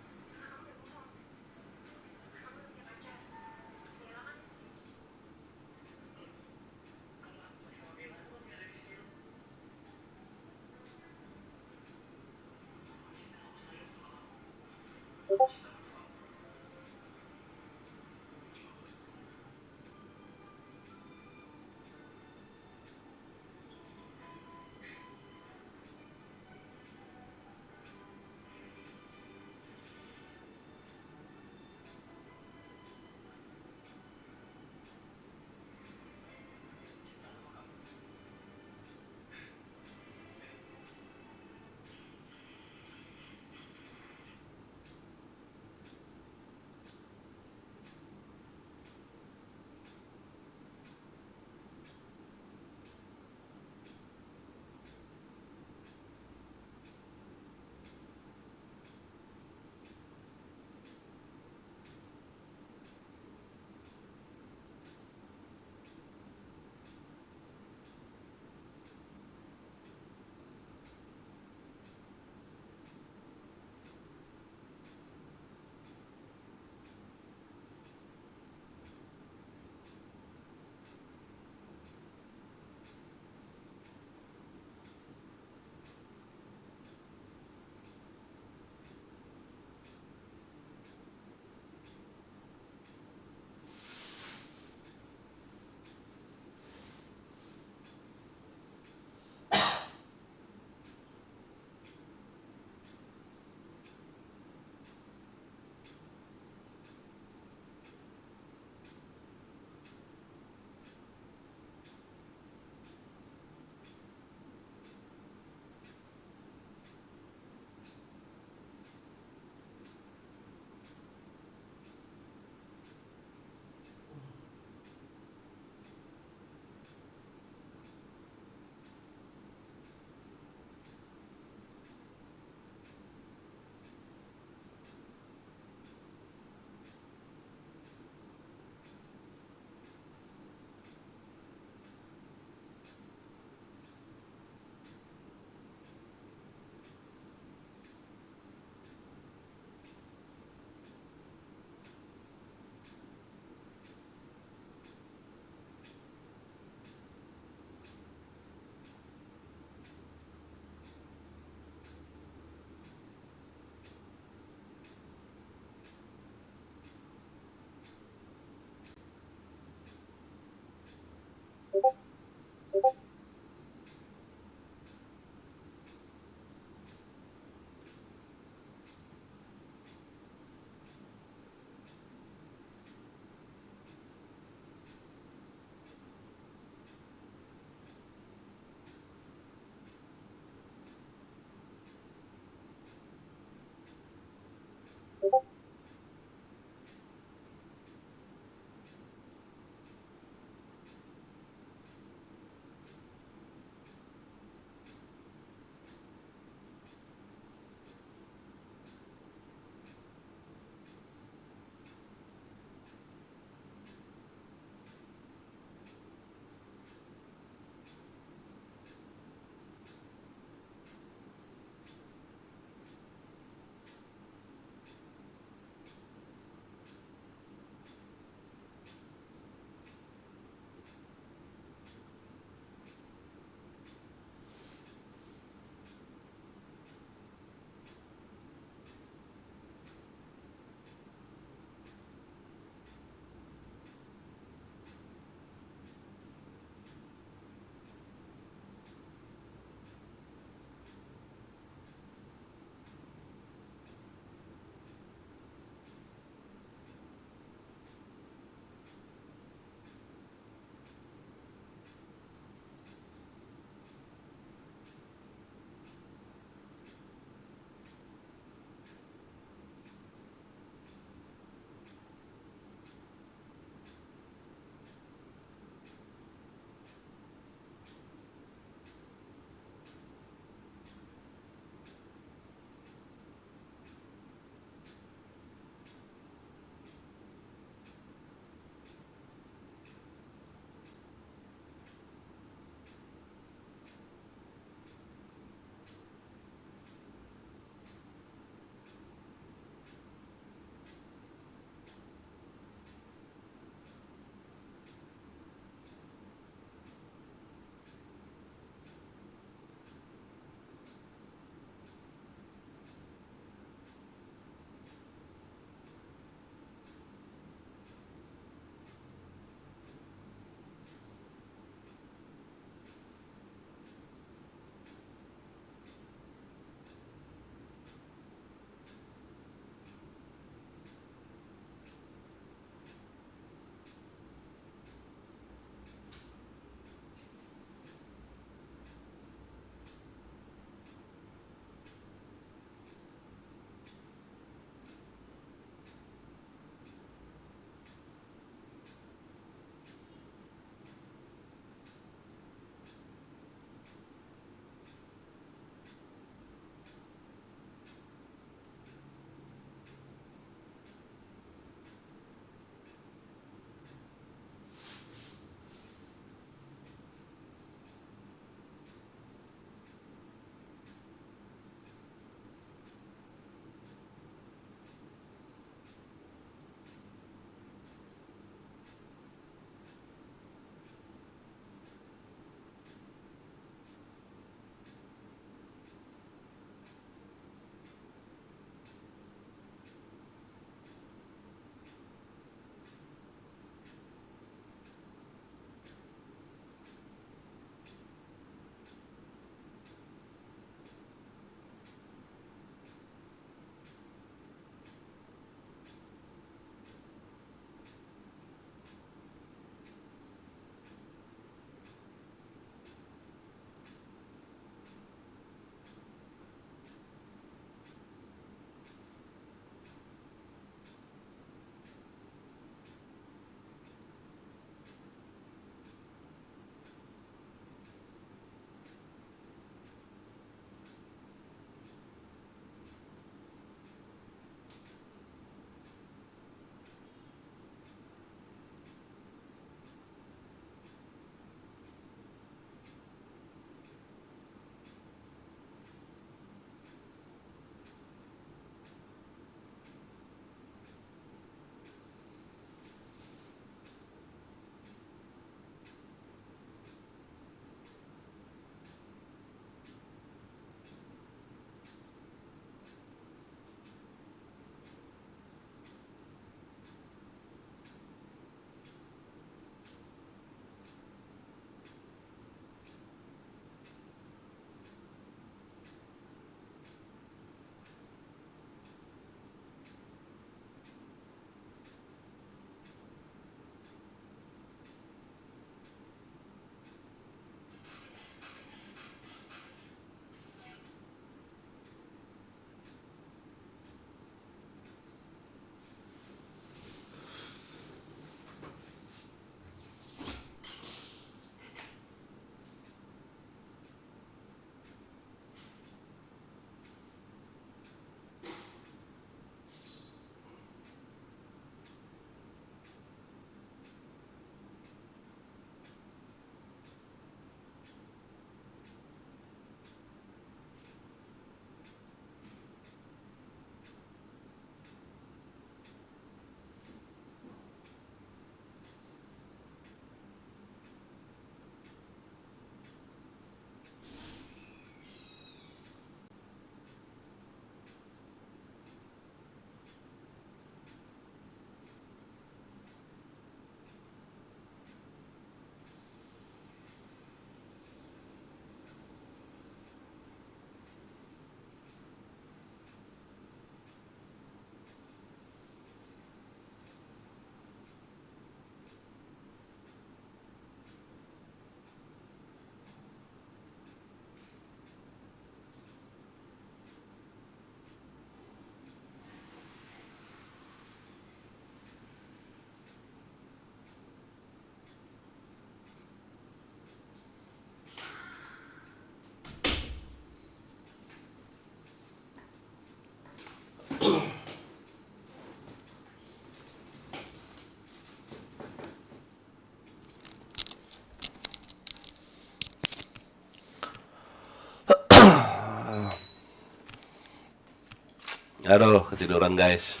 Aduh, ketiduran guys.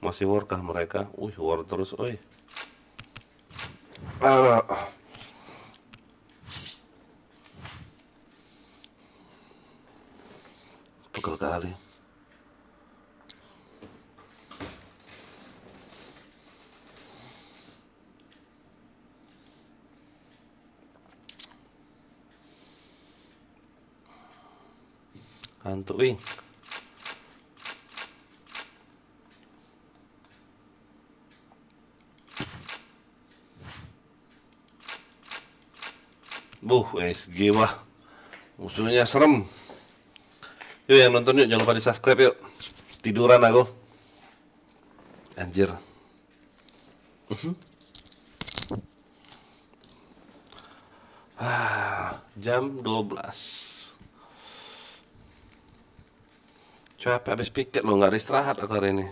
Masih war kah mereka? War terus, oi. Pegel kali. Hantu, wing. SG wah. Musuhnya serem. Yuk yang nonton yuk, jangan lupa di subscribe yuk. Tiduran aku. Anjir. Jam 12. Capek habis piket lo, nggak ada istirahat aku hari ini.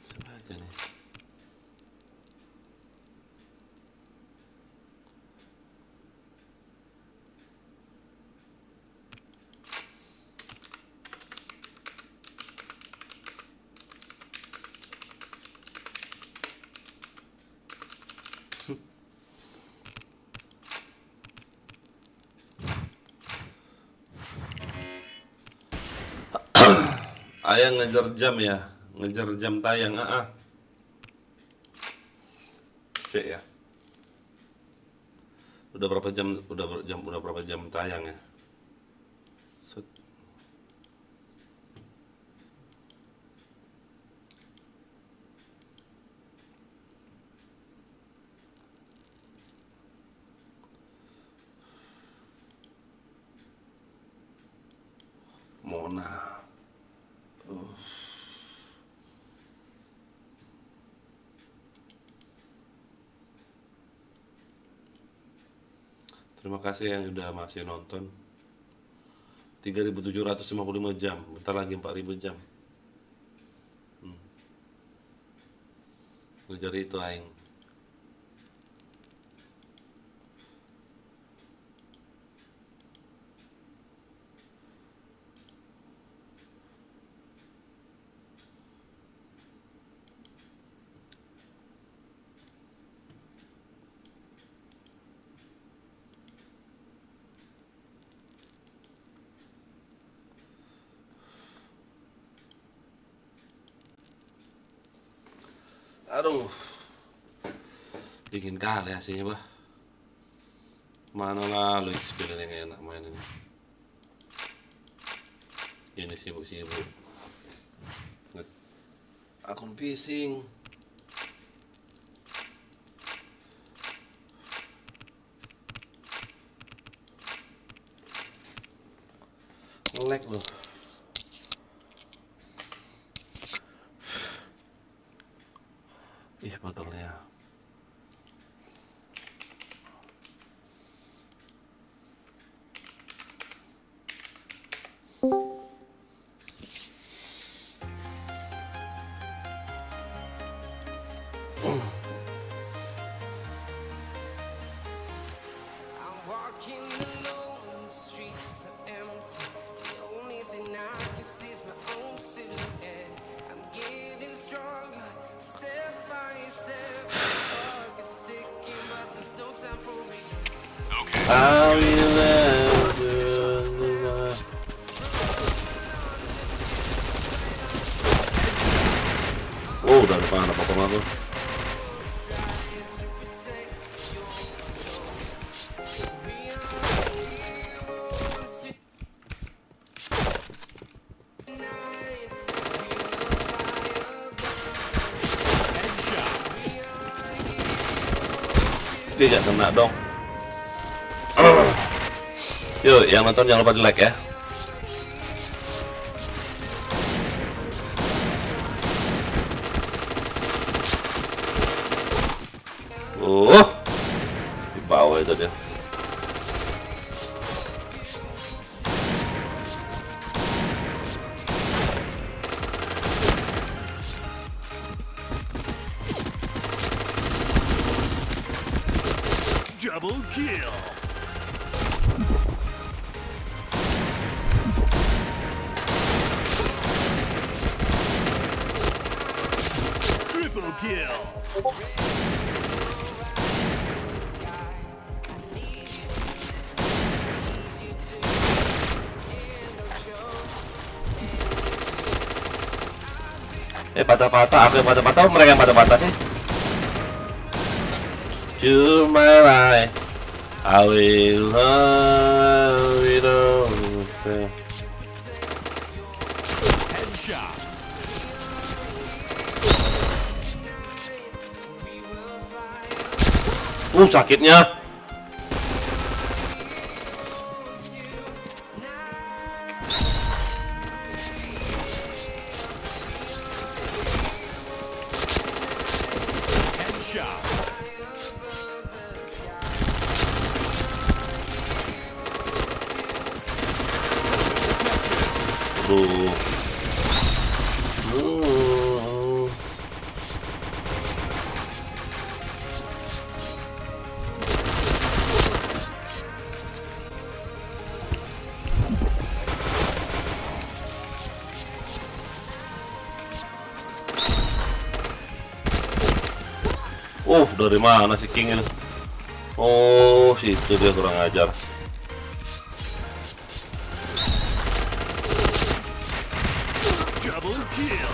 Coba aja nih. Ayah ngejar jam ya, ngejar jam tayang. Cek ya. Udah berapa jam? Udah berapa jam tayang ya? Set. Mona. Terima kasih yang udah masih nonton. 3.755 jam. Bentar lagi 4.000 jam. Ngejar itu aing. Aduh, dingin kali aslinya bah. Mana lalu experience yang enak main ini. Ini sibuk-sibuk. Akun phishing. Nge-lag loh. Ih, botolnya. Udah depan apa-apa aku. Dia gak kena dong. Yuk, yang nonton jangan lupa di like ya. Di bawah itu dia. Double kill. Triple kill. Patah-patah, aku yang patah-patah, mereka yang patah-patah sih. Cuma lah, I will love you. Headshot. Sakitnya. Headshot. Tuh. Dari mana si King ini? Oh, situ dia kurang ajar. Double kill.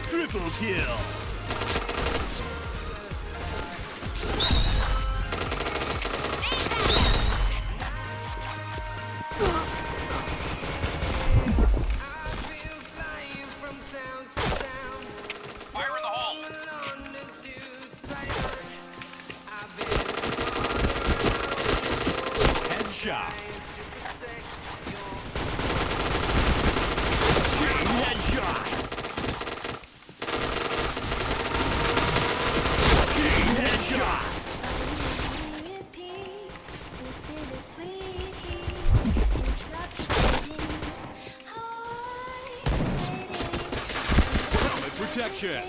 Triple kill. Headshot. Chain headshot. Chain headshot. Helmet protection.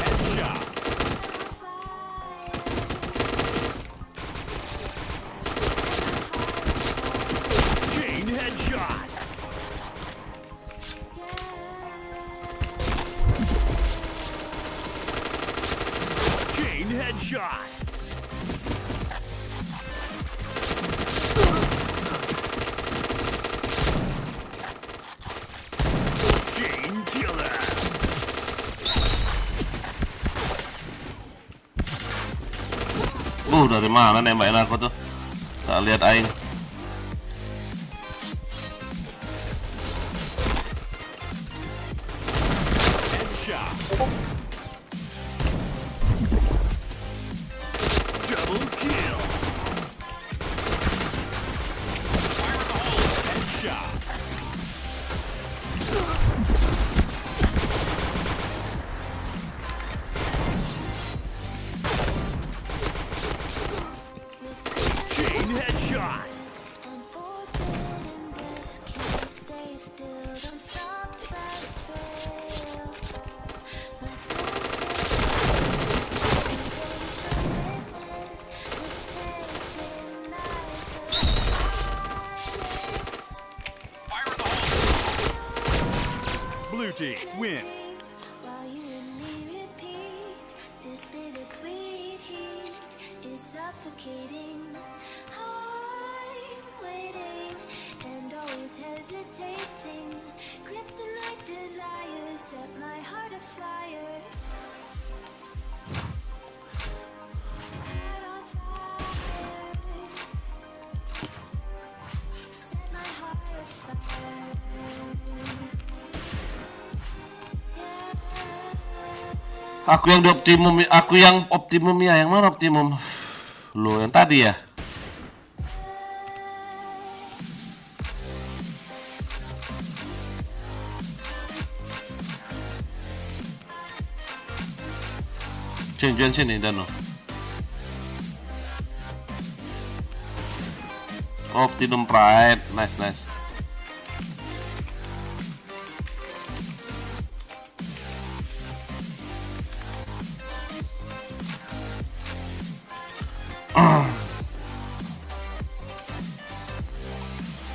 Headshot. Chain headshot. Chain headshot. Chain killer. Dari mana nembakin aku tuh? Tak lihat aing. Headshot. Double kill. Headshot. Chain headshot. Blue team win. While you and me repeat, this bittersweet heat is suffocating. I'm waiting and always hesitating. Kryptonite desires set my heart afire. Heart on fire. Set my heart afire. Aku yang di optimum, aku yang optimum ya. Yang mana optimum? Lo yang tadi ya? Sini, sini, Dano. Optimum Pride. Nice, nice.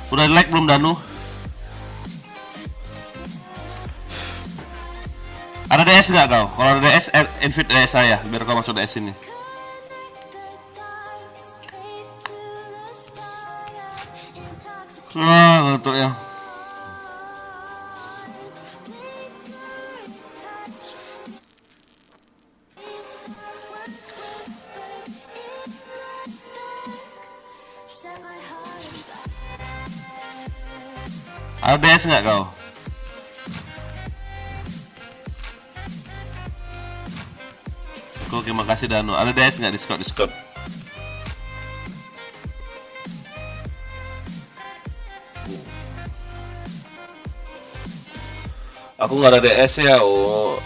Udah like belum Danu? Ada DS nggak kau? Kalau ada DS, invite DS saya biar kau masuk DS ini. Ngantuk ya. Ada DS nggak kau? Oke, makasih Danu. Ada DS nggak Discord? Aku nggak ada DS ya. Oh,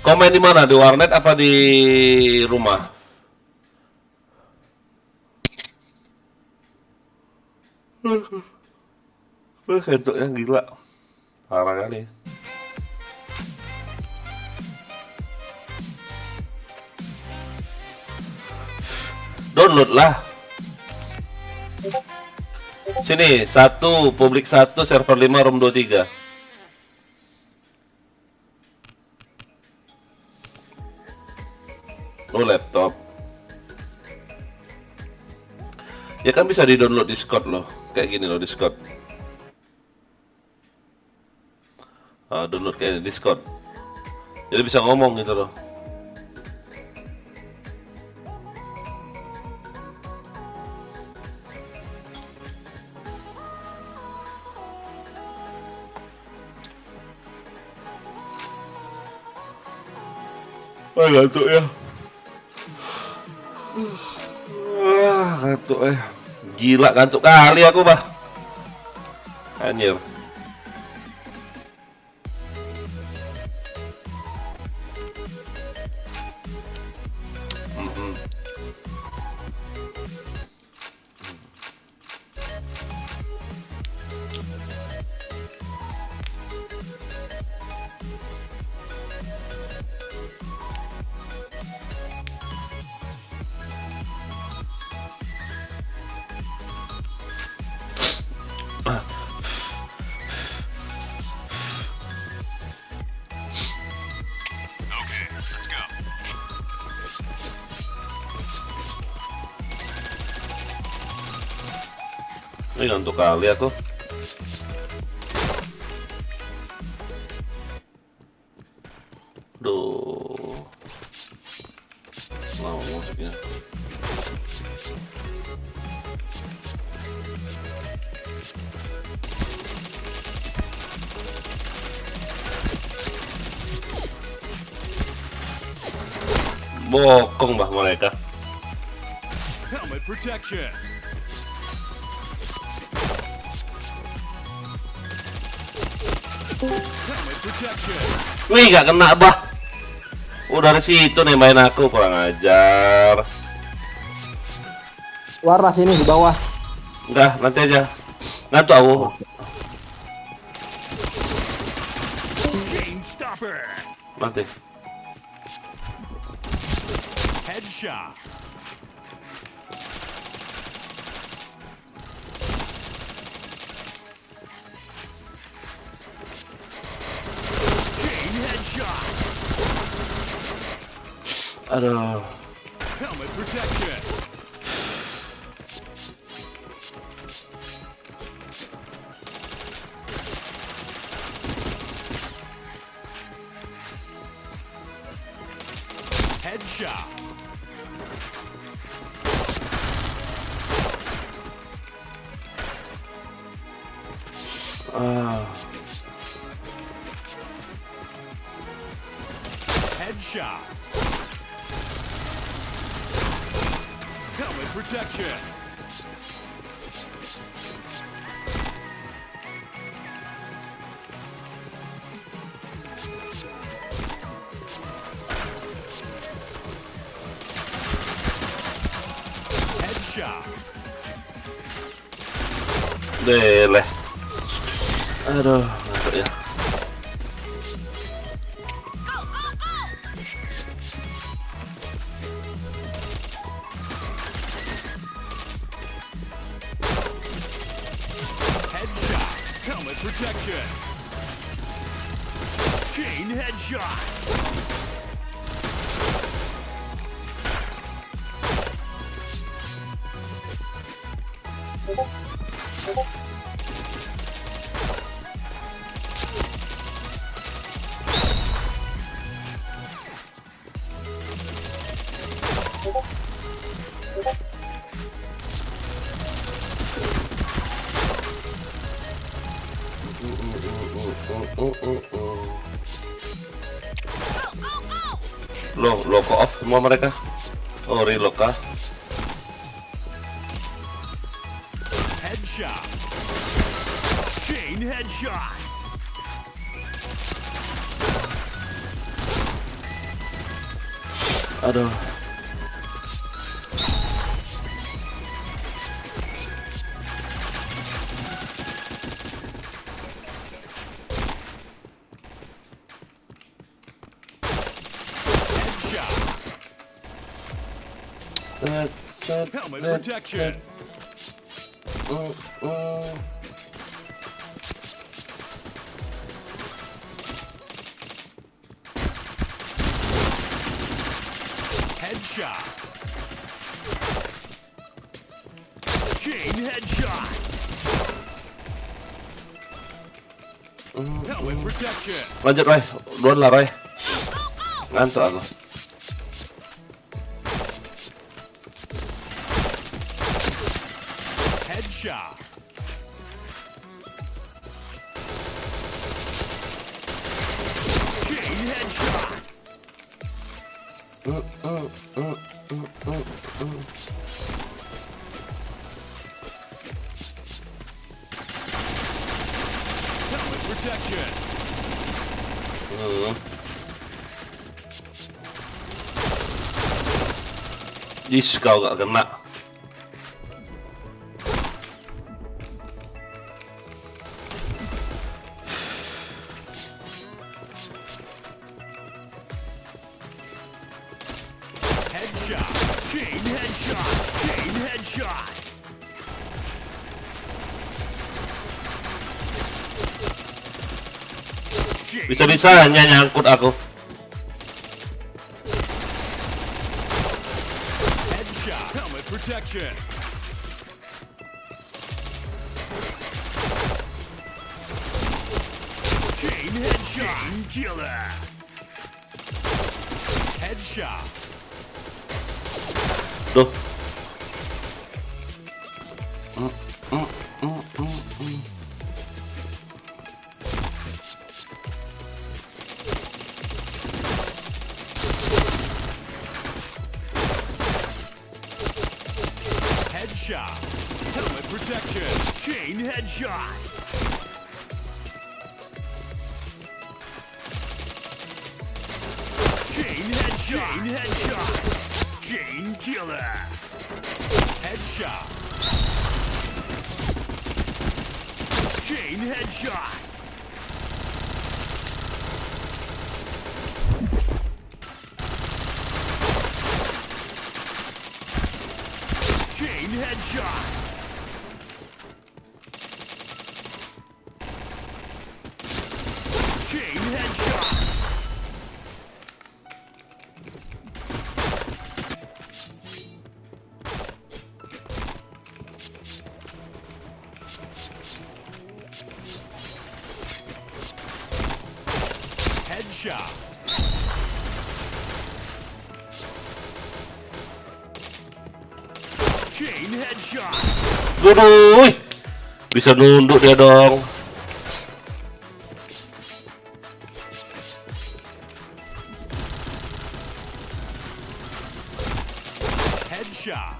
komen di mana? Di warnet apa di rumah? Kentoknya gila, parah kali. Download lah. Sini, 1, publik 1, server 5, room 23. Oh, laptop. Ya kan bisa di-download Discord loh. Kayak gini loh Discord. Download kayak Discord. Jadi bisa ngomong gitu loh. Ngantuk ya. Ngantuk ya. Gila, ngantuk kali aku, bah. Anjir. Ini ngantuk kali aku. Duh. Mau musiknya. Bokong bah mereka. Helmet protection. Helmet protection. Wih, gak kena bah. Udah dari situ nih main aku, kurang ajar. Warna sini di bawah. Enggak, nanti aja. Ngantuk aku. Chain stopper. Nanti. Headshot. Chain headshot. Aduh. Helmet protection. Headshot. Headshot. Helmet protection. Headshot. Deleh. Aduh, masuk ya. Headshot. Helmet protection. Chain headshot. Lo kok off semua mereka? Oh, reload kah? Headshot. Chain headshot. Aduh. Headshot. Helmet protection. Headshot. Chain headshot. Helmet protection. Lanjut, Roy. Duluan lah, Roy. Ngantuk aku. Headshot. Chain headshot. Helmet protection. Is, kau gak kena. Headshot. Chain headshot. Chain headshot. Chain Bisa-bisanya nyangkut aku. headshot. Helmet protection. Chain headshot. Chain killer. Headshot. Duh. Headshot. Helmet protection. Chain headshot. Chain headshot. Chain headshot. Chain killer. Headshot. Chain headshot. Chain headshot. Chain headshot. Headshot. Chain headshot. Aduh, bisa nunduk dia dong. Headshot.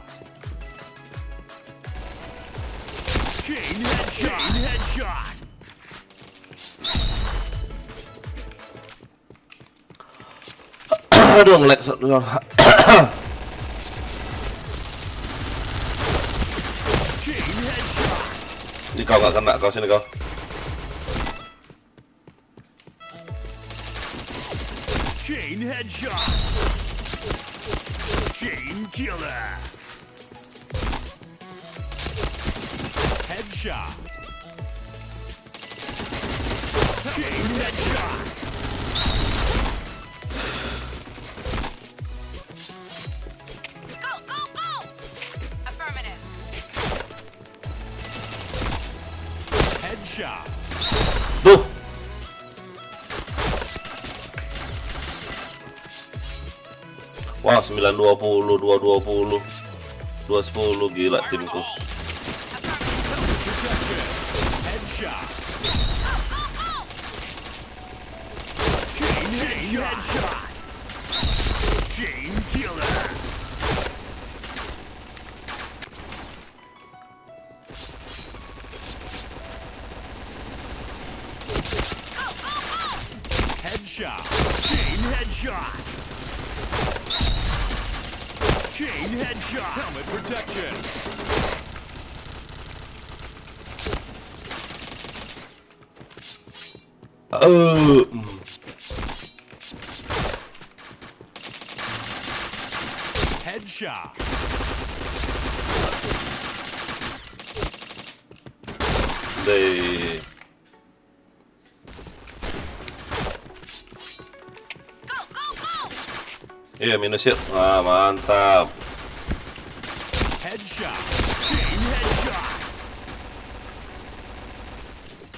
Chain headshot. Chain headshot. Aduh, ngelag. Chain headshot. Ini kau nggak kena, kau sini kau. Chain headshot. Chain killer. Headshot. Chain headshot. Go, go, go! Affirmative. Headshot. Tuh. Wah, 920, 220, 210 gila timku. Protection. Headshot. Chain headshot. Chain killer. Headshot. Chain headshot. Chain headshot. Helmet protection. Headshot. Deh. Go, go, go! Iya, minus ya. Wah, mantap. Headshot. Chain headshot.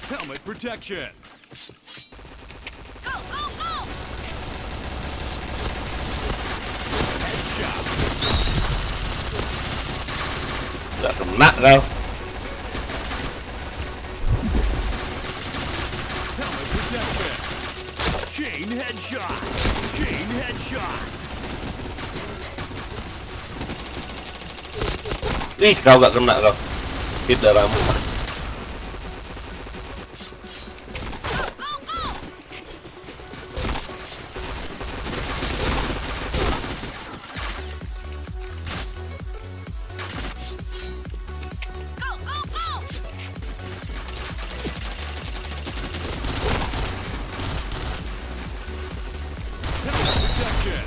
Helmet protection. Go, go, go! Headshot. Nggak kena kau. Helmet protection. Chain headshot. Chain headshot. Ih, kau nggak kena kau. Hit darahmu. Go, go, go! Helmet protection.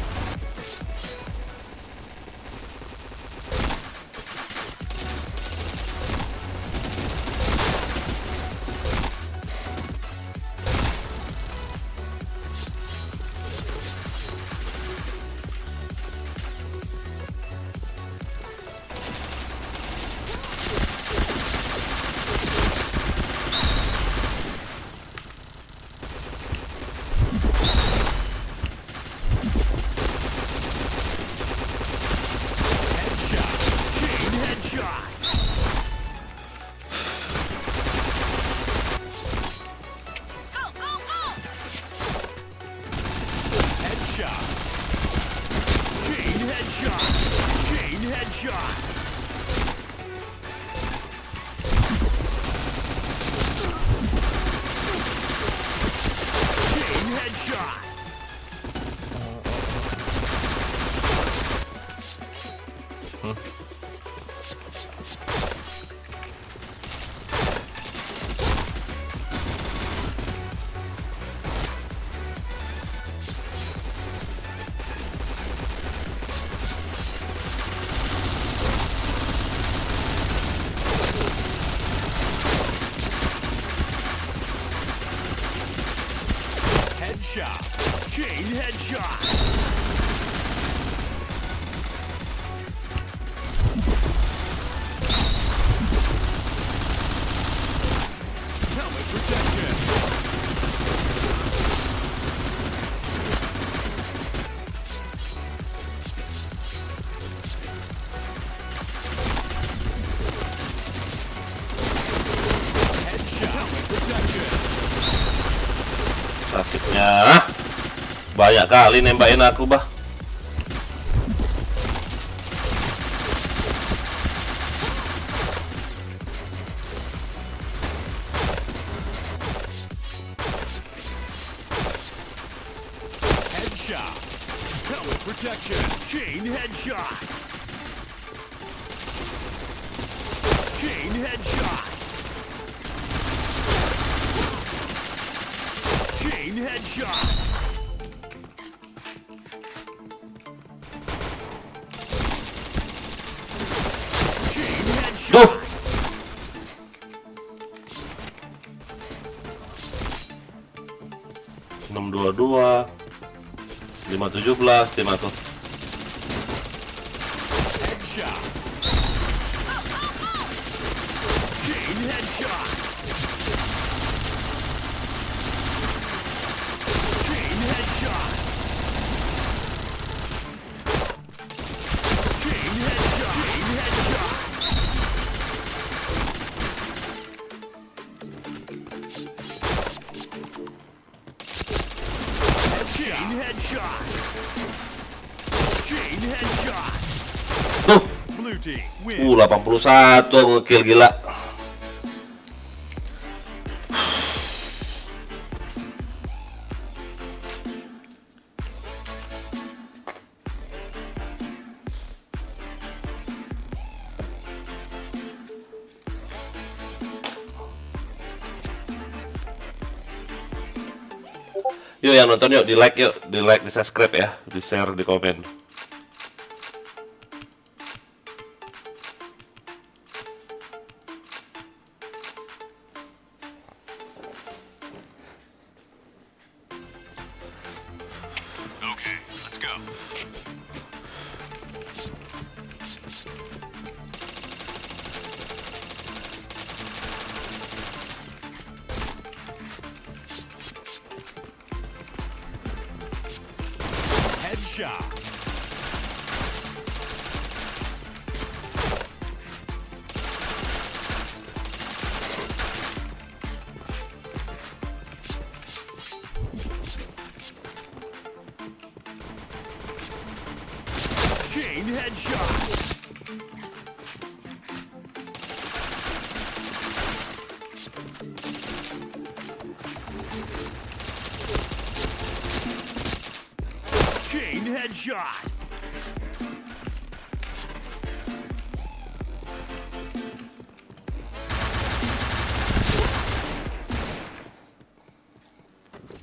Headshot. Chain headshot. Go, go, go! Headshot. Chain headshot. Chain headshot. Chain headshot. Headshot. Chain headshot. Helmet protection. Headshot. Helmet protection. Sakitnya. Banyak kali nembakin aku, bah. Headshot. Helmet protection. Chain headshot. Chain headshot. Chain headshot. Chain headshot. Duh. Enam 22 517 5 tuh. Headshot. Chain headshot. Chain headshot. Chain headshot. Chain headshot. Chain headshot. Chain headshot. Tuh. Blue team win. 81 ngekill gila. Yuk yang nonton yuk, di like yuk, di like, di subscribe ya, di share, di komen. Okay, let's go. Headshot. Chain headshot. Chain headshot.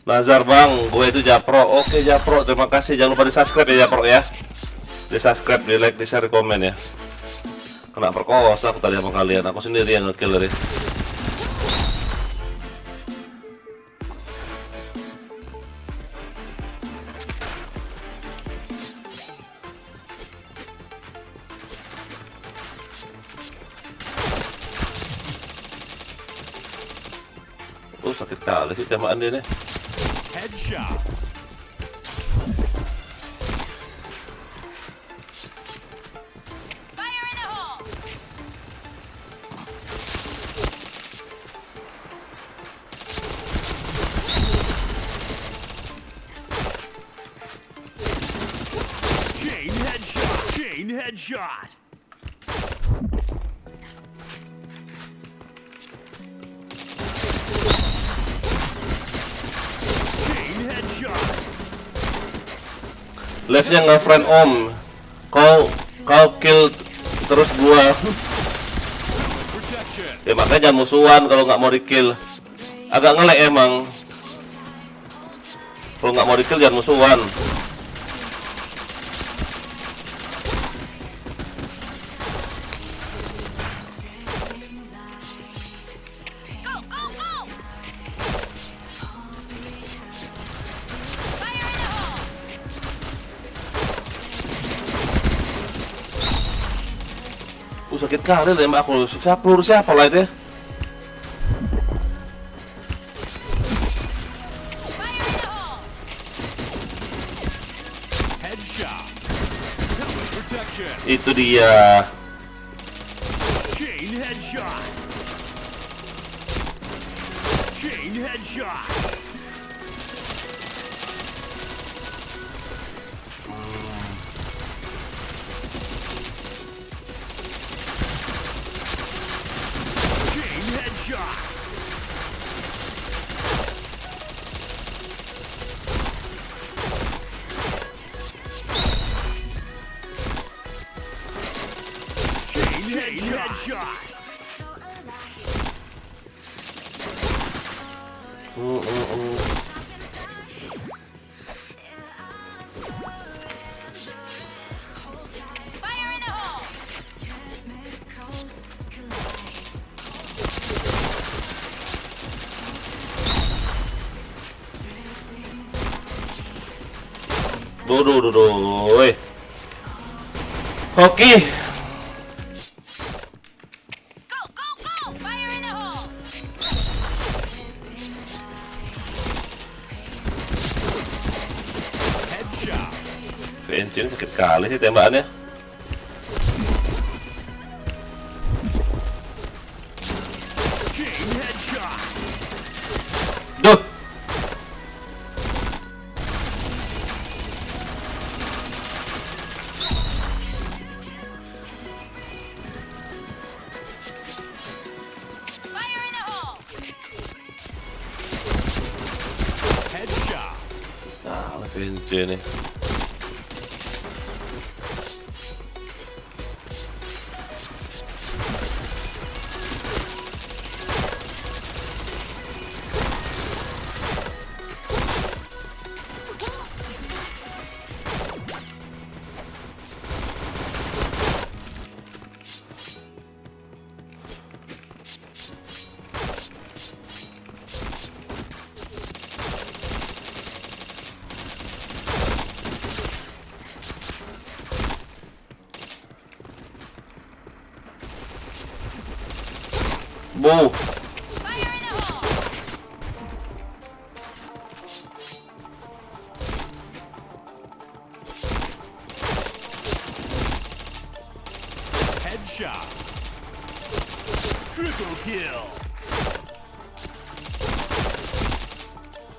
Nazar bang, gue itu Japro. Oke Japro, terima kasih. Jangan lupa di subscribe ya Japro ya. Di subscribe, di like, di share, komen ya. Kena perkosa aku tadi sama kalian. Aku sendiri yang ngekill tadi. Sakit kali sih tembakan dia nih. Headshot. Fire in the hole! Chain headshot. Chain headshot. Chain headshot. Live-nya nge-friend om. Kau kill terus gua. Protection. Ya makanya jangan musuhan kalau nggak mau di-kill. Agak ngelek emang. Kalau nggak mau di-kill jangan musuhan. Go, go, go! Fire in the hole! Sakit kali tembak aku. Peluru siapa lah itu ya? Fire in the hole! Headshot. Helmet protection. Itu dia. Chain headshot. Chain headshot. Chain headshot. Chain headshot. Duh. Woi. Oke. Go, go, go! Fire in the hole! Headshot. VNC ini sakit kali sih tembakannya. Chain headshot. Duh. Fire in the hole! Headshot. Nah, VNC nih. Bow. Fire in the hole! Headshot. Triple kill.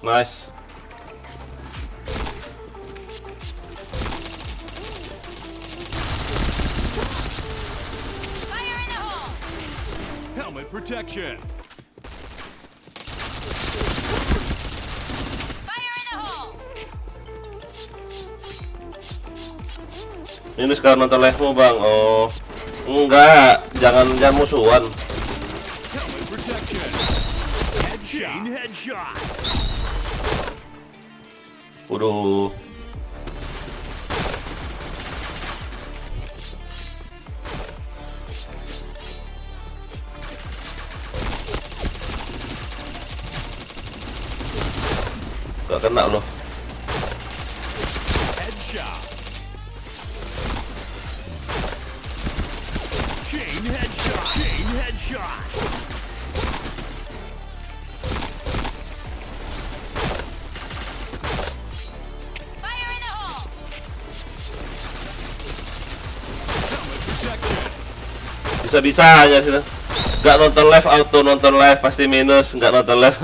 Nice. Fire in the hole! Helmet protection. Fire in the hole! Ini sekarang nonton live-mu bang. Oh, enggak, jangan musuhan. Helmet protection. Chain headshot. Waduh. Gak kena loh. Headshot. Chain headshot. Chain headshot. Fire in the hole! Helmet protection. Bisa-bisanya sih. Gak nonton live, auto nonton live pasti minus. Gak nonton live.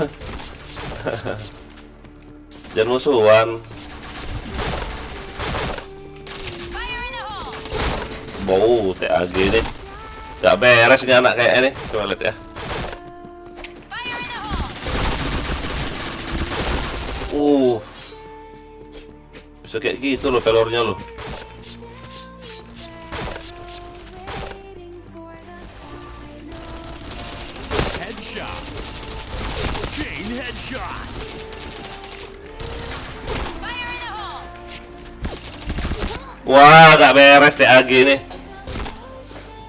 Jangan musuhan. Fire in the hole! Bau TAG ini. Gak beres nih anak kayak ini. Coba lihat ya. Fire in the hole! Bisa kayak gitu loh pelornya loh. Headshot. Chain headshot. Fire in the hole! Wah, gak beres TAG ini.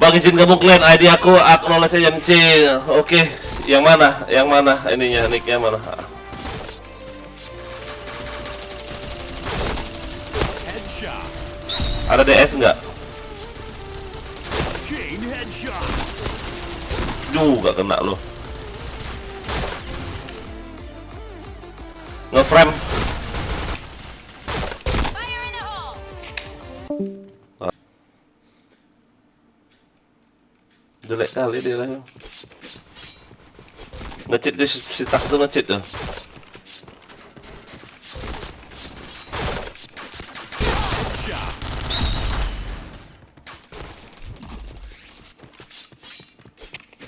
Bang izin gabung clan ID aku acknowledge MC. Oke, yang mana? Yang mana ininya, nicknya mana? Headshot. Ada DS nggak? Chain headshot. Gak kena loh. Ngeframe. Fire in the hole! Jelek kali dia lah. Nge-cheat dia, si tak tuh nge-cheat tuh. Headshot.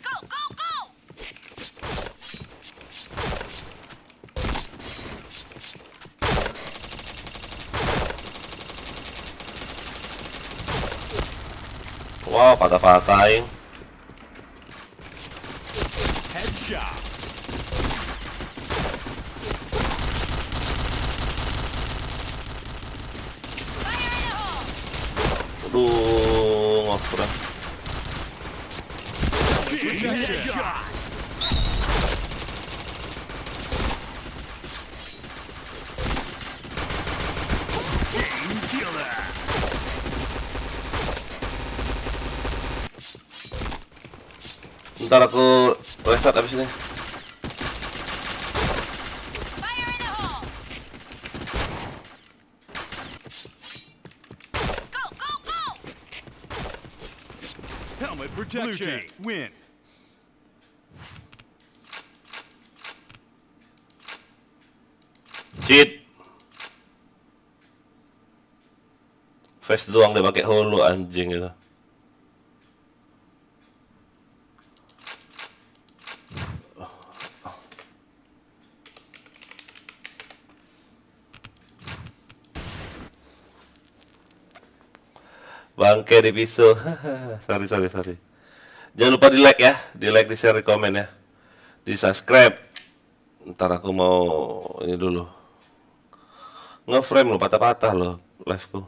Go, go, go! Wow, patah-patahin. Headshot. Fire in the hole! Aduh, ngopra. Chain headshot. Chain ntar aku restart abis ini. Fire in the hole! Go, go, go! Helmet protection. Win. Cheat. Face doang dia pakai holo anjing itu. Bangke di pisau. sorry. Jangan lupa di like ya, di like, di share, di komen ya, di subscribe. Ntar aku mau ini dulu. Nge-frame lo, patah-patah lo live-ku.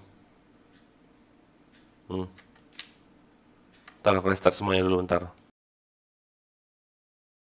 Ntar aku restart semuanya dulu bentar.